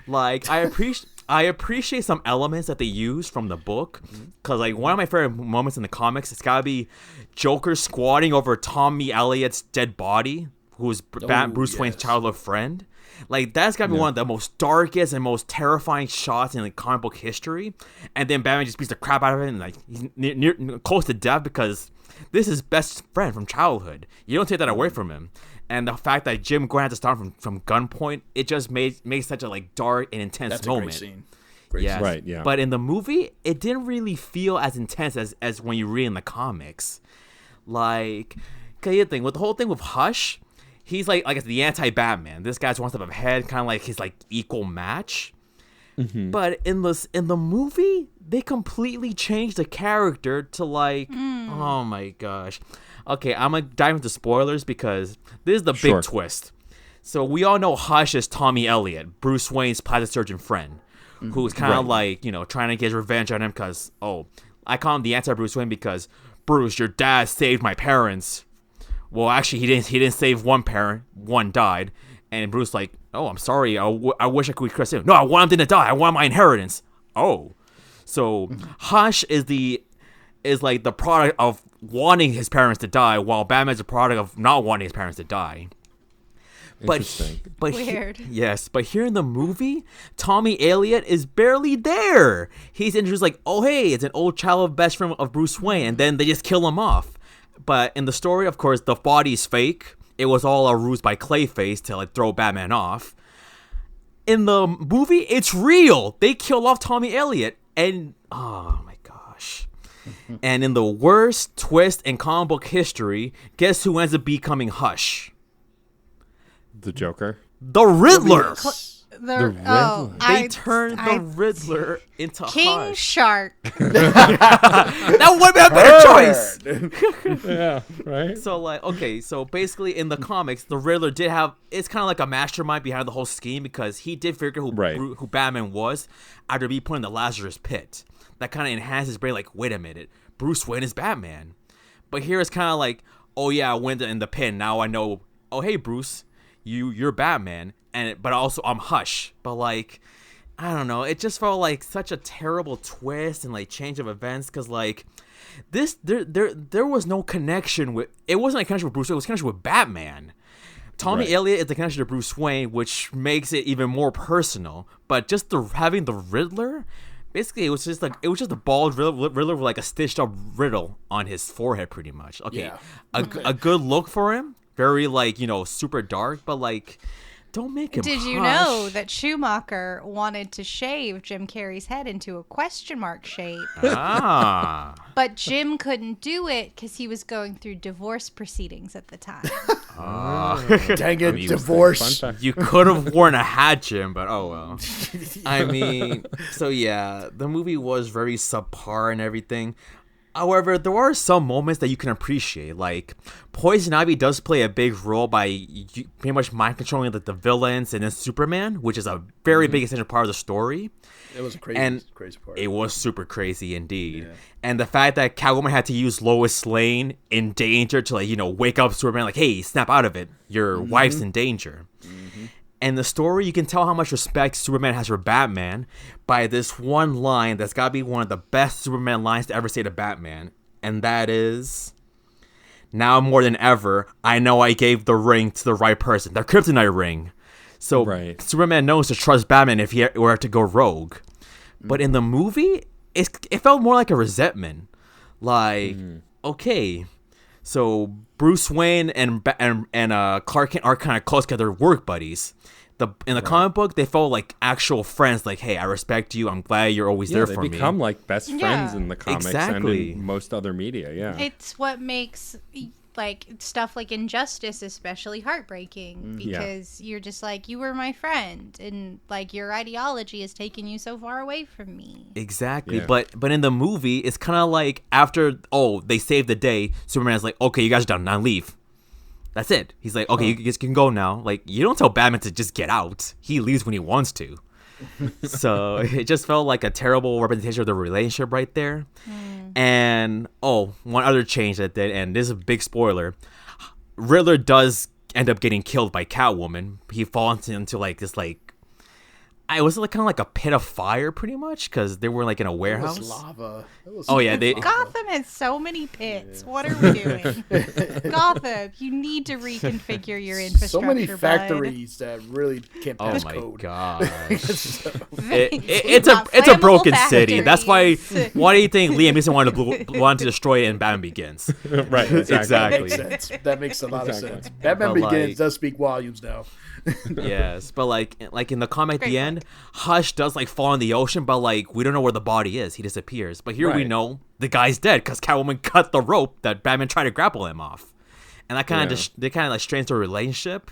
Like, I appreciate some elements that they use from the book, because like one of my favorite moments in the comics, it's gotta be Joker squatting over Tommy Elliott's dead body, who was Bruce Wayne's childhood friend. Like, that's gotta be one of the most darkest and most terrifying shots in like comic book history. And then Batman just beats the crap out of it, and like he's near close to death because this is his best friend from childhood. You don't take that away from him. And the fact that Jim Grant to start from gunpoint, it just makes such a like dark and intense moment. That's a great scene. Yes. Right, yeah. But in the movie, it didn't really feel as intense as when you read in the comics. Like, okay, the thing with the whole thing with Hush, he's like it's the anti-Batman. This guy's one step ahead, kind of like his like equal match. But in the movie, they completely changed the character to like, oh my gosh. Okay, I'm gonna dive into spoilers because this is the big twist. So we all know Hush is Tommy Elliott, Bruce Wayne's plastic surgeon friend, who's kind of like, trying to get revenge on him because, I call him the anti-Bruce Wayne because, Bruce, your dad saved my parents. Well, actually, he didn't save one parent. One died. And Bruce like, oh, I'm sorry. I wish I could curse him. No, I want him to die. I want my inheritance. Oh. So Hush is like the product of wanting his parents to die, while Batman's a product of not wanting his parents to die. Interesting. But Weird. Yes, but here in the movie, Tommy Elliott is barely there. He's introduced like, oh hey, it's an old childhood best friend of Bruce Wayne, and then they just kill him off. But in the story, of course, the body's fake. It was all a ruse by Clayface to like throw Batman off. In the movie, it's real. They kill off Tommy Elliott, and oh my gosh. And in the worst twist in comic book history, guess who ends up becoming Hush? The Joker. The Riddler. The Riddler. They turned the Riddler into King Hush. Shark. That would be a better choice. Yeah, right? So like, okay, so basically in the comics, the Riddler did have, it's kind of like a mastermind behind the whole scheme because he did figure who Batman was after being put in the Lazarus pit. That kind of enhanced his brain, like, wait a minute, Bruce Wayne is Batman. But here it's kind of like, oh yeah, I went in the pit, now I know, oh hey Bruce, you're Batman, but also I'm Hush. But like, I don't know, it just felt like such a terrible twist and like change of events, because like this there was no connection with, it wasn't a connection with Bruce Wayne, it was a connection with Batman. Tommy Elliott is the connection to Bruce Wayne, which makes it even more personal. But just having the Riddler, basically it was just a bald Riddler with like a stitched up riddle on his forehead, pretty much. Okay, yeah. A good look for him. Very like, super dark, but like, don't make him Did you know that Schumacher wanted to shave Jim Carrey's head into a question mark shape? But Jim couldn't do it because he was going through divorce proceedings at the time. Dang it, divorce. You could have worn a hat, Jim, but oh well. I mean, so yeah, the movie was very subpar and everything. However, there are some moments that you can appreciate. Like, Poison Ivy does play a big role by pretty much mind controlling the villains and then Superman, which is a very big essential part of the story. It was a crazy part. It was super crazy indeed. Yeah. And the fact that Catwoman had to use Lois Lane in danger to like, wake up Superman, like, hey, snap out of it. Your wife's in danger. And the story, you can tell how much respect Superman has for Batman by this one line that's got to be one of the best Superman lines to ever say to Batman. And that is, now more than ever, I know I gave the ring to the right person. The kryptonite ring. So Superman knows to trust Batman if he were to go rogue. But in the movie, it felt more like a resentment. Like, okay, So Bruce Wayne and Clark Kent are kind of close together, work buddies. In the comic book, they felt like actual friends. Like, hey, I respect you. I'm glad you're always there for me. They become like best friends Yeah. in the comics Exactly. and in most other media. Yeah, It's what makes like stuff like Injustice especially heartbreaking because you're just like, you were my friend and like your ideology has taken you so far away from me. Exactly. Yeah. But in the movie, it's kind of like after they saved the day, Superman's like, okay, you guys are done. Now leave. That's it. He's like, okay, you guys can go now. Like, you don't tell Batman to just get out. He leaves when he wants to. So it just felt like a terrible representation of the relationship right there. And one other change that did, and this is a big spoiler, Riddler does end up getting killed by Catwoman. He falls into like this it was like kind of like a pit of fire, pretty much, because they were like in a warehouse. It was lava. Gotham has so many pits. What are we doing? Gotham, you need to reconfigure your infrastructure. So many bud. factories that really can't pass Oh my code. god. So- It's got a broken city. flammable That's why. factories. Why do you think Liam Neeson wanted to destroy it in Batman Begins? right. Exactly. Makes sense. That makes a lot of Exactly. sense. Batman But, Begins like- does speak volumes now. Yes, but like in the comic at Great the end, Hush does like fall in the ocean, but like we don't know where the body is. He disappears. But here we Right. know the guy's dead because Catwoman cut the rope that Batman tried to grapple him off, and that kind of they kind of like strains their relationship.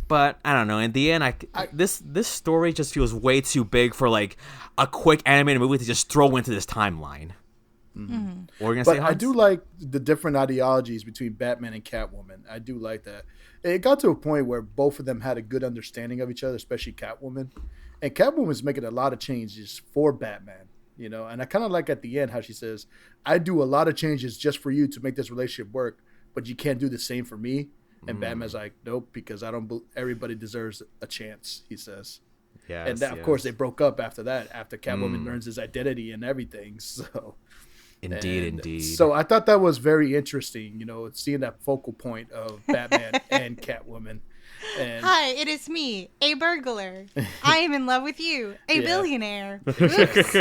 But I don't know. In the end, this story just feels way too big for like a quick animated movie to just throw into this timeline. What were you gonna But say, I Hans? do like the different ideologies between Batman and Catwoman. I do like that. It got to a point where both of them had a good understanding of each other, especially Catwoman. And Catwoman's making a lot of changes for Batman, you know. And I kind of like at the end how she says, "I do a lot of changes just for you to make this relationship work, but you can't do the same for me." And Batman's like, "Nope, because I don't. Everybody deserves a chance," he says. Yes, And that, of course, they broke up after that, after Catwoman learns his identity and everything. So. Indeed. So I thought that was very interesting, you know, seeing that focal point of Batman and Catwoman. And Hi, it is me, a burglar. I am in love with you, a Yeah. billionaire. Oops.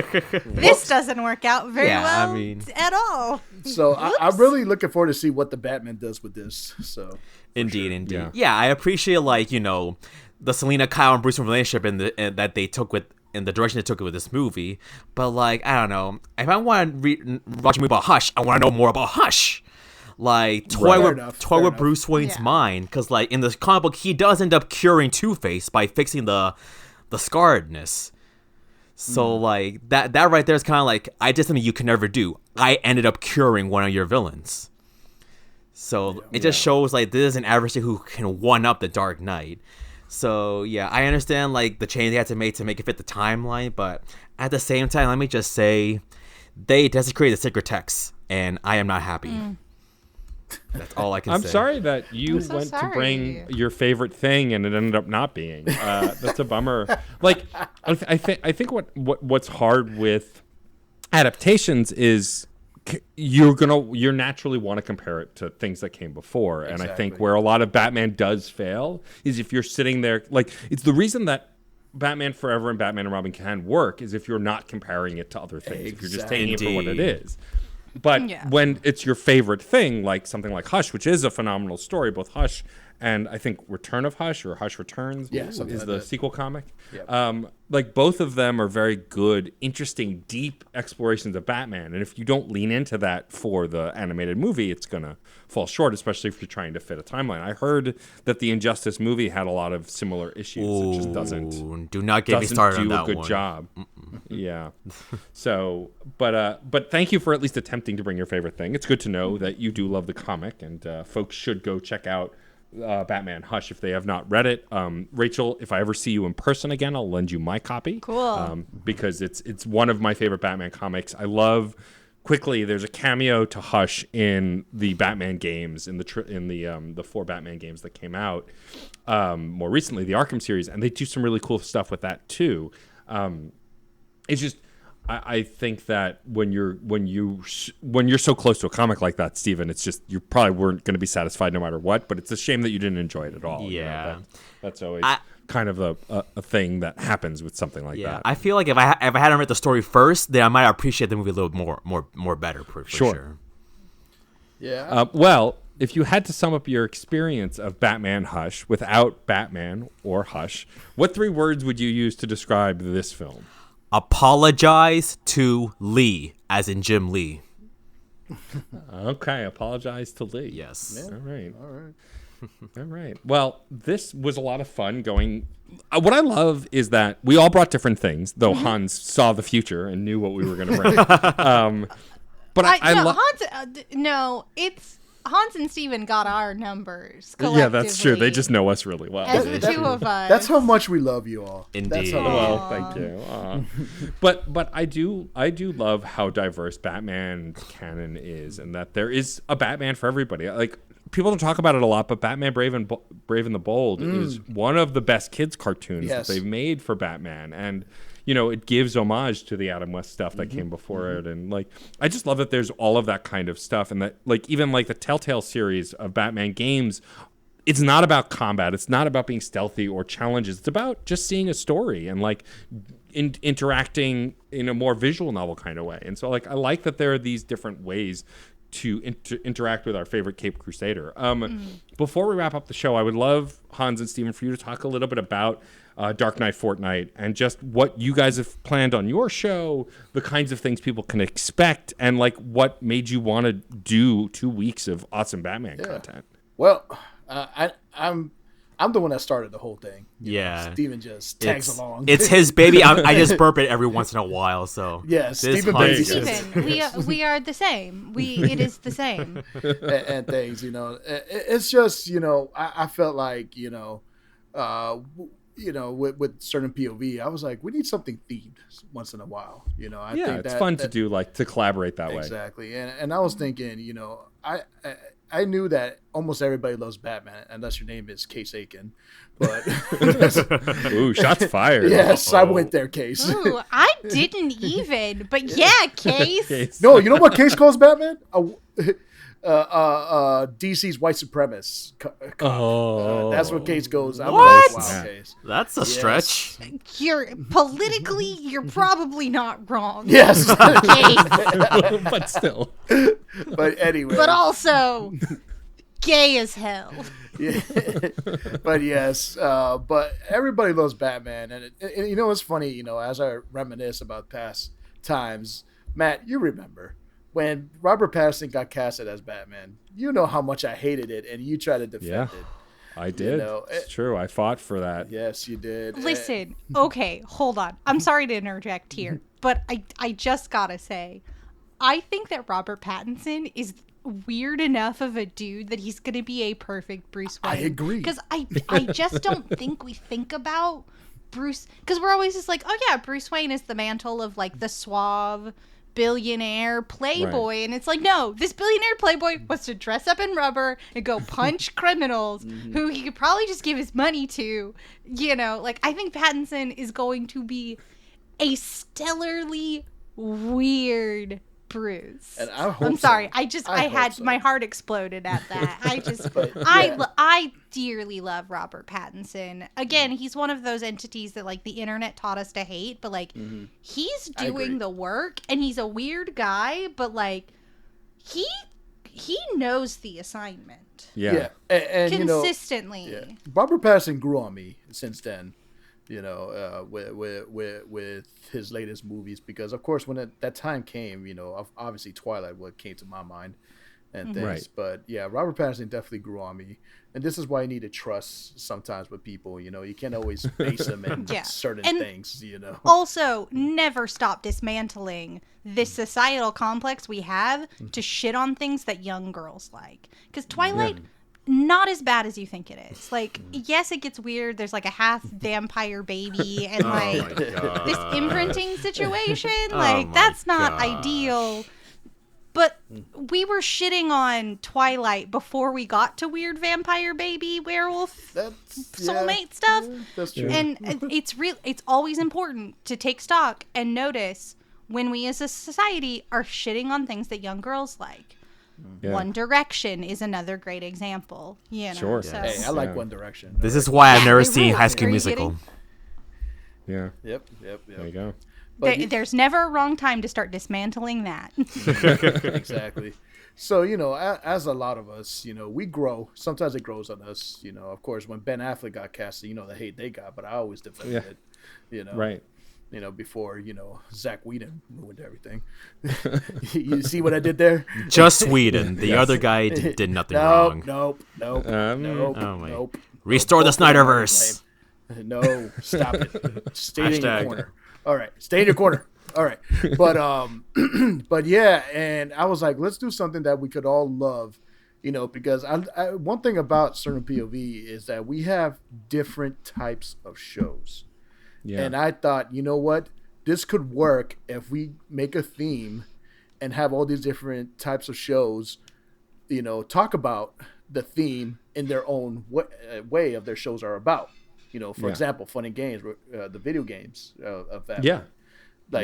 This doesn't work out very Yeah, I well mean- at all. so I'm really looking forward to see what the Batman does with this. So Indeed. Yeah. Yeah, I appreciate like the Selena, Kyle, and Bruce relationship and that they took with in the direction they took it with this movie. But like I don't know, if I want to watch a movie about Hush, I want to know more about Hush. Like toy Fair with enough. Bruce Wayne's Yeah. mind, because like in the comic book he does end up curing Two-Face by fixing the scarredness. So like that right there is kind of like I did something you can never do. I ended up curing one of your villains. So it just shows like this is an adversary who can one up the Dark Knight. So yeah, I understand like the change they had to make it fit the timeline, but at the same time, let me just say they desecrated the sacred text, and I am not happy. That's all I can I'm say. sorry that you I'm so went to bring sorry. your favorite thing and it ended up not being. That's a bummer. Like, I think what's hard with adaptations is you're naturally want to compare it to things that came before, and I think Exactly. where a lot of Batman does fail is if you're sitting there like it's the reason that Batman Forever and Batman and Robin can work is if you're not comparing it to other things. If you're just taking it for what it Indeed. is. But Yeah. when it's your favorite thing, like something like Hush, which is a phenomenal story, both Hush and I think Return of Hush or Hush Returns Yeah, something is like the that. sequel comic. Yep. Like both of them are very good, interesting, deep explorations of Batman. And if you don't lean into that for the animated movie, it's going to fall short, especially if you're trying to fit a timeline. I heard that the Injustice movie had a lot of similar issues. It just doesn't Ooh, do not get me doesn't started do on that a good one. job. Yeah. So, but thank you for at least attempting to bring your favorite thing. It's good to know that you do love the comic, and folks should go check out Batman Hush if they have not read it. Rachel, if I ever see you in person again, I'll lend you my copy. Cool. Because it's one of my favorite Batman comics. I love. Quickly, there's a cameo to Hush in the Batman games in the 4 Batman games that came out more recently, the Arkham series, and they do some really cool stuff with that too. It's just I think that when you're so close to a comic like that, Steven, it's just you probably weren't going to be satisfied no matter what. But it's a shame that you didn't enjoy it at all. you know? Yeah. That's always kind of a thing that happens with something like Yeah, that. I feel like if I hadn't read the story first, then I might appreciate the movie a little more better for Sure. sure. Yeah. Well, if you had to sum up your experience of Batman Hush without Batman or Hush, what 3 words would you use to describe this film? Apologize to Lee, as in Jim Lee. Okay, apologize to Lee. Yes. Yeah. All right. All right. All right. Well, this was a lot of fun going. What I love is that we all brought different things, though Hans saw the future and knew what we were going to bring. But I love. No, it's Hans and Steven got our numbers. Yeah, that's true. They collectively. just know us really well. As the 2 of us. That's how much we love you all. Indeed. That's how Well, thank you. But I do love how diverse Batman canon is, and that there is a Batman for everybody. Like, people don't talk about it a lot, but Batman Brave and the Bold is one of the best kids cartoons that they've made for Batman, and it gives homage to the Adam West stuff that came before it, and like I just love that there's all of that kind of stuff, and that like even like the Telltale series of Batman games. It's not about combat. It's not about being stealthy or challenges. It's about just seeing a story and like interacting in a more visual novel kind of way. And so like I like that there are these different ways to interact with our favorite Cape Crusader. Before we wrap up the show, I would love, Hans and Steven, for you to talk a little bit about Dark Knight Fortnight and just what you guys have planned on your show, the kinds of things people can expect, and like what made you want to do 2 weeks of awesome Batman content. Well, I'm the one that started the whole thing. Yeah. Steven just tags along. It's his baby. I just burp it every once in a while. So yeah, Steven Hans- Steven, we are the same. It is the same. and things, it's just, I felt like, with certain POV, I was like, we need something themed once in a while. I think it's fun to do, like to collaborate that way. Exactly. And I was thinking, I knew that almost everybody loves Batman unless your name is Case Aiken. But Ooh, shots fired. Yes, I went there, Case. Ooh, I didn't even, but yeah, Case. No, you know what Case calls Batman? DC's white supremacist. That's what Case goes. I'm What? like, wow, Case. that's a stretch. You're probably not wrong. Yes. Case, But still. But anyway. but also gay as hell. Yeah. But yes, but everybody loves Batman, and it's funny, as I reminisce about past times, Matt, you remember when Robert Pattinson got casted as Batman, you know how much I hated it, and you tried to defend it. I did. It's true. I fought for that. Yes, you did. Listen, okay, hold on. I'm sorry to interject here, but I just gotta say, I think that Robert Pattinson is weird enough of a dude that he's gonna be a perfect Bruce Wayne. I agree. Because I just don't think we think about Bruce, because we're always just like, oh yeah, Bruce Wayne is the mantle of like the suave billionaire playboy, and it's like, no, this billionaire playboy wants to dress up in rubber and go punch criminals who he could probably just give his money to. Like, I think Pattinson is going to be a stellarly weird Bruce. And I hope I'm sorry. so. My heart exploded at that. yeah. I dearly love Robert Pattinson. Again, he's one of those entities that like the internet taught us to hate, but like he's doing the work, and he's a weird guy, but like he knows the assignment. Yeah. And Consistently. Robert Pattinson grew on me since then. With his latest movies, because of course when that time came, obviously Twilight what came to my mind and things. Right. But yeah, Robert Pattinson definitely grew on me, and this is why you need to trust sometimes with people. You can't always base them in certain things. Also, never stop dismantling this societal complex we have to shit on things that young girls like, because Twilight. Not as bad as you think it is. Like, yes, it gets weird. There's like a half vampire baby and like this imprinting situation. Like, that's not ideal. But we were shitting on Twilight before we got to weird vampire baby werewolf soulmate stuff. Yeah, that's true. And it's always important to take stock and notice when we as a society are shitting on things that young girls like. Yeah. One Direction is another great example. Sure. So. Hey, I like One Direction. This is why I've never seen High School Musical. Yeah. Yep. There you go. There's never a wrong time to start dismantling that. Exactly. So, as a lot of us, we grow. Sometimes it grows on us. Of course, when Ben Affleck got casted, the hate they got, but I always defended it. Right. Before, Zach Whedon ruined everything. You see what I did there? Just Whedon. The other guy did nothing wrong. Nope. Nope. Restore the Snyderverse. No, stop it. Stay in your corner. All right. Stay in your corner. All right. But yeah, and I was like, let's do something that we could all love, because I one thing about certain POV is that we have different types of shows. Yeah. And I thought, you know what? This could work if we make a theme and have all these different types of shows, talk about the theme in their own way of their shows are about. For example, Fun and Games, the video games of that. Yeah.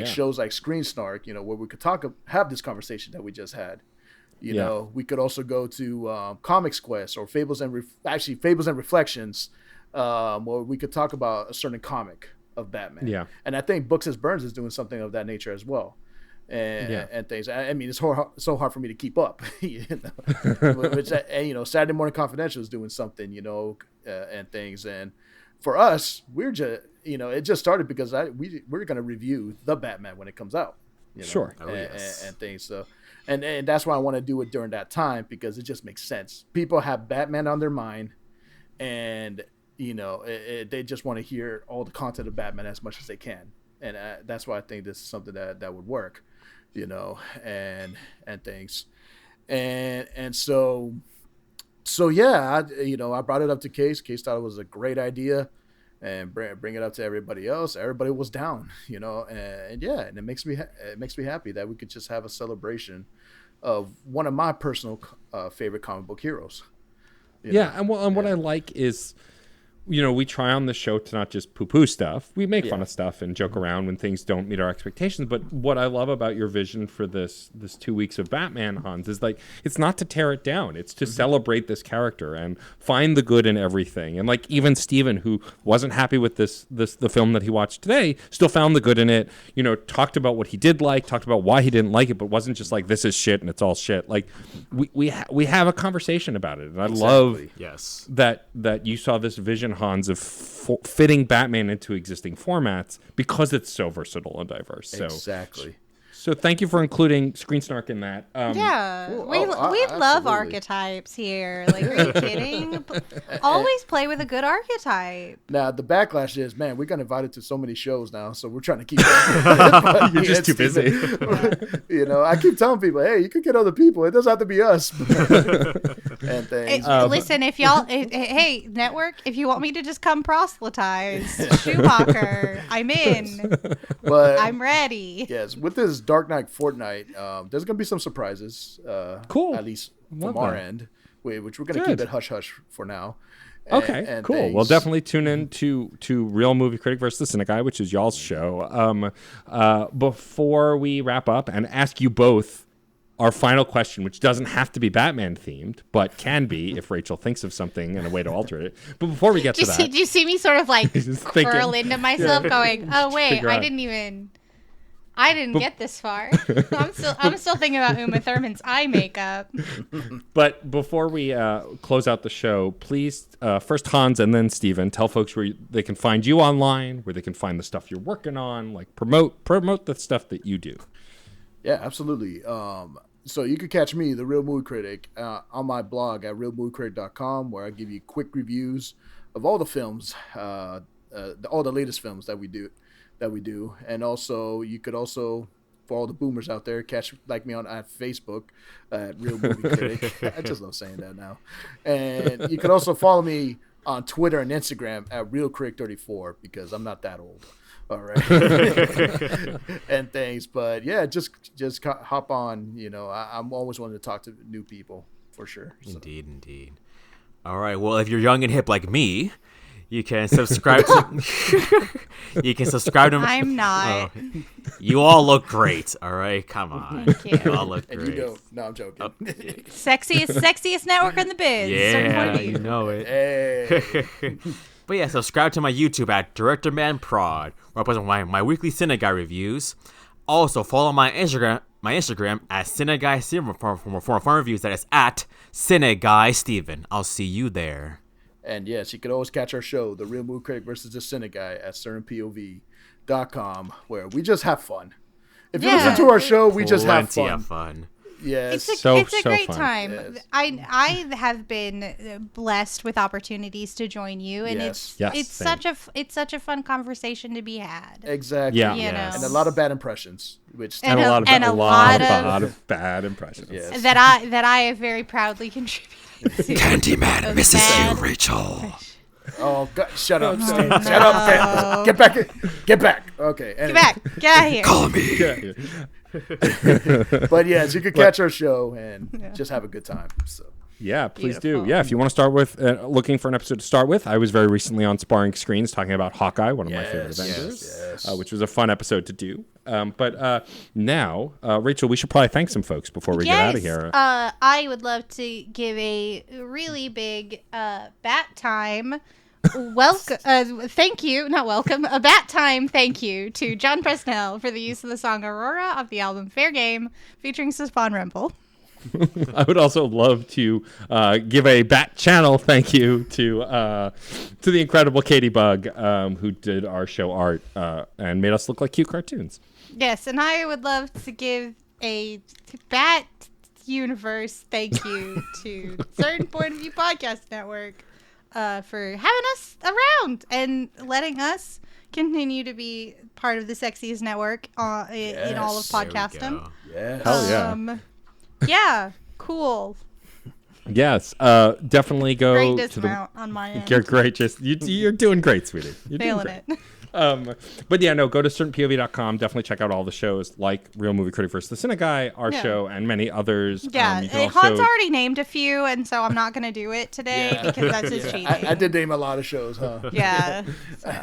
Shows like Screen Snark, where we could have this conversation that we just had. We could also go to Comics Quest or Fables and Reflections, where we could talk about a certain comic of Batman. Yeah. And I think Books as Burns is doing something of that nature as well. And things. I mean, it's so hard for me to keep up. Which, Saturday Morning Confidential is doing something, and things. And for us, we're just, it just started because we're going to review the Batman when it comes out. Sure. And things. So, and that's why I want to do it during that time, because it just makes sense. People have Batman on their mind, and they just want to hear all the content of Batman as much as they can, and that's why I think this is something that would work, and things, and so yeah, I brought it up to Case. Case thought it was a great idea, and bring it up to everybody else. Everybody was down, and it makes me happy that we could just have a celebration of one of my personal favorite comic book heroes. And what I like is, we try on the show to not just poo-poo stuff. We make fun of stuff and joke around when things don't meet our expectations. But what I love about your vision for this 2 weeks of Batman, Hans, is it's not to tear it down. It's to celebrate this character and find the good in everything. And even Steven, who wasn't happy with the film that he watched today, still found the good in it. Talked about what he did like, talked about why he didn't like it, but wasn't just this is shit and it's all shit. We have a conversation about it, and I love that you saw this vision, Hans, of fitting Batman into existing formats because it's so versatile and diverse. Exactly. So thank you for including Screen Snark in that. We love archetypes here. Are you kidding? Always play with a good archetype. Now, the backlash is, man, we got invited to so many shows now, so we're trying to keep You're just too busy. I keep telling people, hey, you could get other people. It doesn't have to be us. And things. Listen, hey, network, if you want me to just come proselytize Schumacher, I'm in. But I'm ready. Yes, with this Dark Knight Fortnight, there's going to be some surprises. Cool. At least from our end, which we're going to keep it hush-hush for now. Okay, cool. Things. Well, definitely tune in to Real Movie Critic versus the Cynic Guy, which is y'all's show. Before we wrap up and ask you both our final question, which doesn't have to be Batman themed, but can be if Rachel thinks of something and a way to alter it. But before we get to that, do you see me sort of curl into myself, going, "Oh wait, I didn't get this far." I'm still thinking about Uma Thurman's eye makeup. But before we close out the show, please, first Hans and then Steven, tell folks where they can find you online, where they can find the stuff you're working on, promote the stuff that you do. Yeah, absolutely. So you can catch me, the Real Movie Critic, on my blog at realmoviecritic.com, where I give you quick reviews of all the films, all the latest films that we do. And also, you could also, for all the boomers out there, catch me on at Facebook at Real Movie Critic. I just love saying that now. And you can also follow me on Twitter and Instagram at RealCritic34, because I'm not that old. All right. And things. But yeah, just hop on. I'm always wanting to talk to new people, for sure. So. Indeed. All right. Well, if you're young and hip like me, you can subscribe to. You can subscribe to. I'm not. Oh, you all look great. All right, come on. Thank You all look great. And you don't. No, I'm joking. Sexiest network in the biz. Yeah, you know it. Hey. But yeah, subscribe to my YouTube at DirectorManProd, where I post my weekly Cynic Guy reviews. Also, follow my Instagram my Instagram at CineGuySteven for fun reviews. That is at CineGuySteven. I'll see you there. And yes, you can always catch our show, The Real Movie Critic versus the Cine Guy, at CernPOV.com, where we just have fun. If you listen to our show, we just have Plenty of fun. Yes. It's a great fun. time. Yes. I have been blessed with opportunities to join you, and it's such a fun conversation to be had. Exactly. Yeah. You know. And a lot of bad impressions, which And a a lot lot of bad impressions. Yes. that I have very proudly contributed to. Candyman misses bad- you, Rachel. Oh, God, shut up, Steve. Shut up. Get back. Get back. Okay. Anyway. Get back. Get out of here. Call me. Yeah. But yes, you can catch our show and just have a good time. So. Yeah, please Beautiful. do. Yeah, if you want to start with looking for an episode to start with, I was very recently on Sparring Screens talking about Hawkeye, one of my favorite Avengers, which was a fun episode to do. But now, Rachel, we should probably thank some folks before we get out of here. I would love to give a really big bat time. Thank you, not welcome, a bat time thank you to John Presnell for the use of the song Aurora off the album Fair Game featuring Spawn Remple. I would also love to give a Bat Channel thank you to the incredible Katie Bug, who did our show art and made us look like cute cartoons. Yes, and I would love to give a Bat Universe thank you to Certain Point of View Podcast Network for having us around and letting us continue to be part of the sexiest network in all of podcasting. Yes. Hell yeah. Yeah, cool. Yes, definitely go Great to dismount on my end. You're great. You're doing great, sweetie. You're Failing doing it. But yeah, no, go to certainpov.com. Definitely check out all the shows like Real Movie Critic vs. the Cine Guy, our show, and many others. Yeah, you can Hans already named a few, and so I'm not going to do it today because that's just cheating. I did name a lot of shows, huh? Yeah.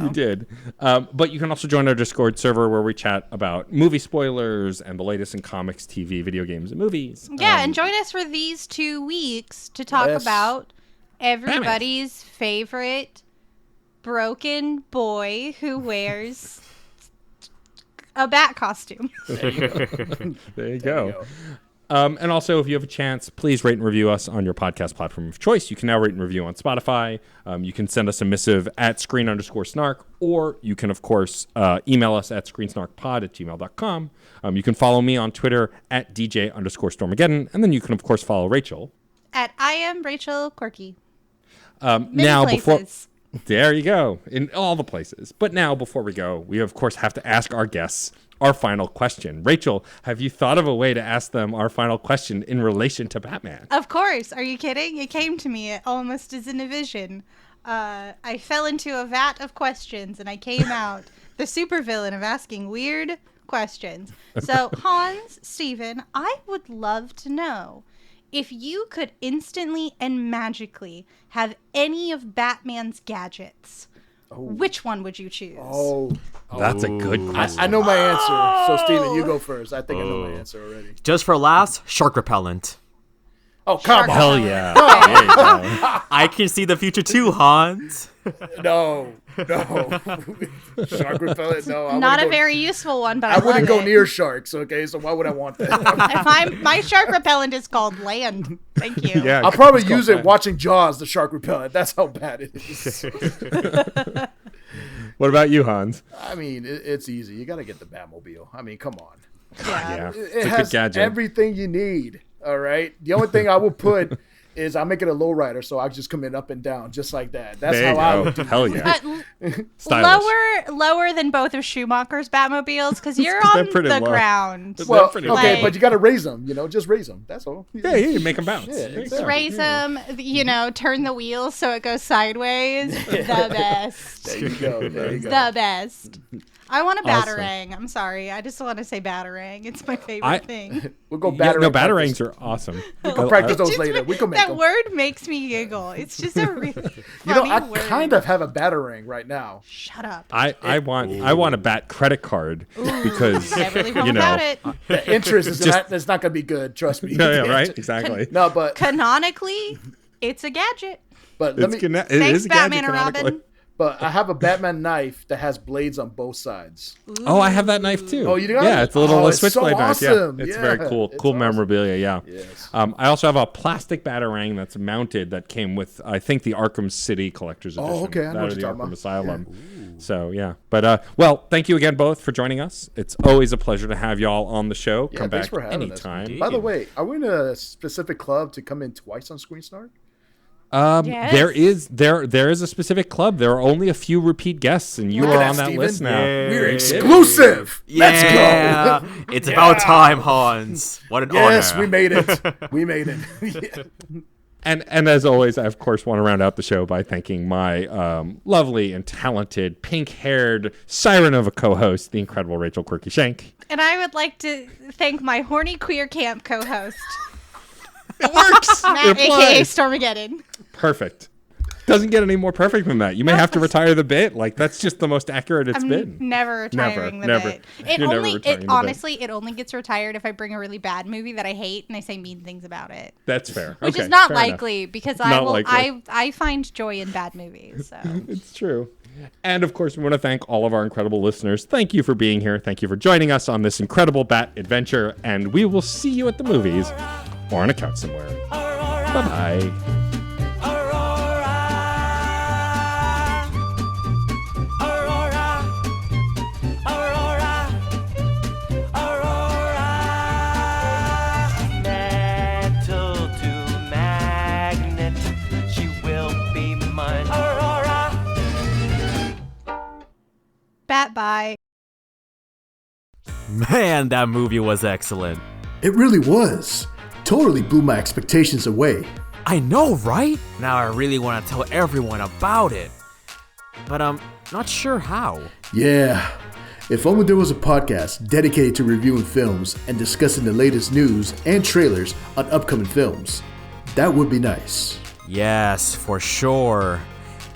You did. But you can also join our Discord server where we chat about movie spoilers and the latest in comics, TV, video games, and movies. Yeah, and join us for these 2 weeks to talk about everybody's favorite broken boy who wears a bat costume. There you go. And also, if you have a chance, please rate and review us on your podcast platform of choice. You can now rate and review on Spotify. You can send us a missive at screen_snark, or you can, of course, email us at screensnarkpod@gmail.com. You can follow me on Twitter at DJ_Stormageddon. And then you can, of course, follow Rachel At I am Rachel Quirky. now places. before there you go, in all the places. But now before we go, we of course have to ask our guests our final question. Rachel, have you thought of a way to ask them our final question in relation to Batman? Of course. Are you kidding? It came to me almost as in a vision. I fell into a vat of questions and I came out the supervillain of asking weird questions. So Hans, Steven, I would love to know, if you could instantly and magically have any of Batman's gadgets, which one would you choose? That's a good question. I know my answer. So, Steven, you go first. I think I know my answer already. Just for laughs, shark repellent. Oh, come on. Hell yeah. There you go. I can see the future too, Hans. No. Shark repellent, no. Not a very useful one, but I wouldn't love go it. near sharks, okay? So why would I want that? If my shark repellent is called land. Thank you. Yeah, I'll probably use it watching Jaws, the shark repellent. That's how bad it is. What about you, Hans? I mean, it's easy. You got to get the Batmobile. I mean, come on. Yeah, It it's a has good gadget. everything you need, all right? The only thing I will put is I'll make it a lowrider, so I just come in up and down, just like that. That's There you how I go. would do Hell it. yeah. Stylish. Lower than both of Schumacher's Batmobiles, because you're they're on pretty the low. ground. Well, pretty okay, low. but you got to raise them, just raise them. That's all. Yeah, you make them bounce. Yeah, There you exactly. go. Raise them, turn the wheels so it goes sideways. The best. There you go. There you go. The best. I want a Awesome. batarang. I'm sorry. I just want to say batarang. It's my favorite thing. We'll go Yeah, batarang. no, practice. batarangs are awesome. We'll practice those later. We can make That them. word makes me giggle. It's just a really You know, funny I word. kind of have a batarang right now. Shut up. I want a bat credit card because I really won't you know. about it. The interest is it's not going to be good. Trust me. Yeah, right? Exactly. No, but Canonically, it's a gadget. let me. It Thanks, is a gadget Batman and canonically. Robin. But I have a Batman knife that has blades on both sides. Oh, I have that knife too. Oh, you got Yeah, it? it's a little It's switchblade so knife. awesome. Yeah, it's Yeah, very cool. it's Cool awesome. memorabilia. Yeah. Yes. I also have a plastic Batarang that's mounted that came with, I think, the Arkham City Collector's Edition. Oh, okay. I know That what or the you're talking Arkham about. Asylum. So yeah, but well, thank you again both for joining us. It's always a pleasure to have y'all on the show. Yeah, Come thanks back for having anytime. us. By the way, are we in a specific club to come in twice on Screen Snark? Yes. There is a specific club. There are only a few repeat guests, and you Look are at on that, that Steven. list now. We're exclusive. Let's go. It's about time, Hans. What an Yes, honor. we made it. We made it. And as always, I of course want to round out the show by thanking my lovely and talented, pink-haired siren of a co-host, the incredible Rachel Quirky Shank. And I would like to thank my horny queer camp co-host, It works. Matt, It aka applies. Stormageddon. Perfect. Doesn't get any more perfect than that. You may have to retire the bit. Like, that's just the most accurate it's been. Never retiring the never. bit. It You're never only, retiring the bit. honestly, it only gets retired if I bring a really bad movie that I hate and I say mean things about it. That's fair. Which Okay, is not fair enough. likely because Not likely. I find joy in bad movies. So It's true. And of course, we want to thank all of our incredible listeners. Thank you for being here. Thank you for joining us on this incredible Bat adventure. And we will see you at the movies or on a couch somewhere. Bye-bye. Metal to magnet, she will be mine. Aurora. bat bye. Man, that movie was excellent. It really was. Totally blew my expectations away. I know, right? Now I really want to tell everyone about it. But I'm not sure how. Yeah. If only there was a podcast dedicated to reviewing films and discussing the latest news and trailers on upcoming films. That would be nice. Yes, for sure.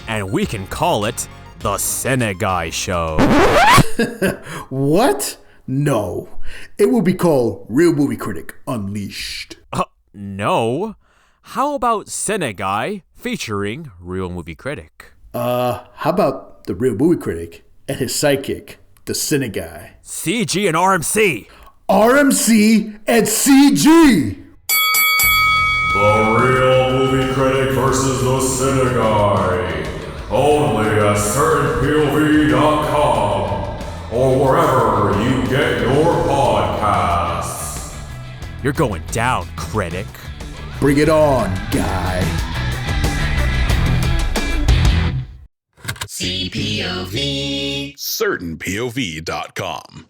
And we can call it the Cineguy Show. What? No. It will be called Real Movie Critic Unleashed. No. How about Cineguy featuring Real Movie Critic? How about the Real Movie Critic and his sidekick, the Cine Guy? CG and RMC. RMC and CG! The Real Movie Critic versus the Cineguy. Only at CertainPOV.com or wherever you get your podcasts. You're going down, critic. Bring it on, guy. CPOV. CertainPOV.com.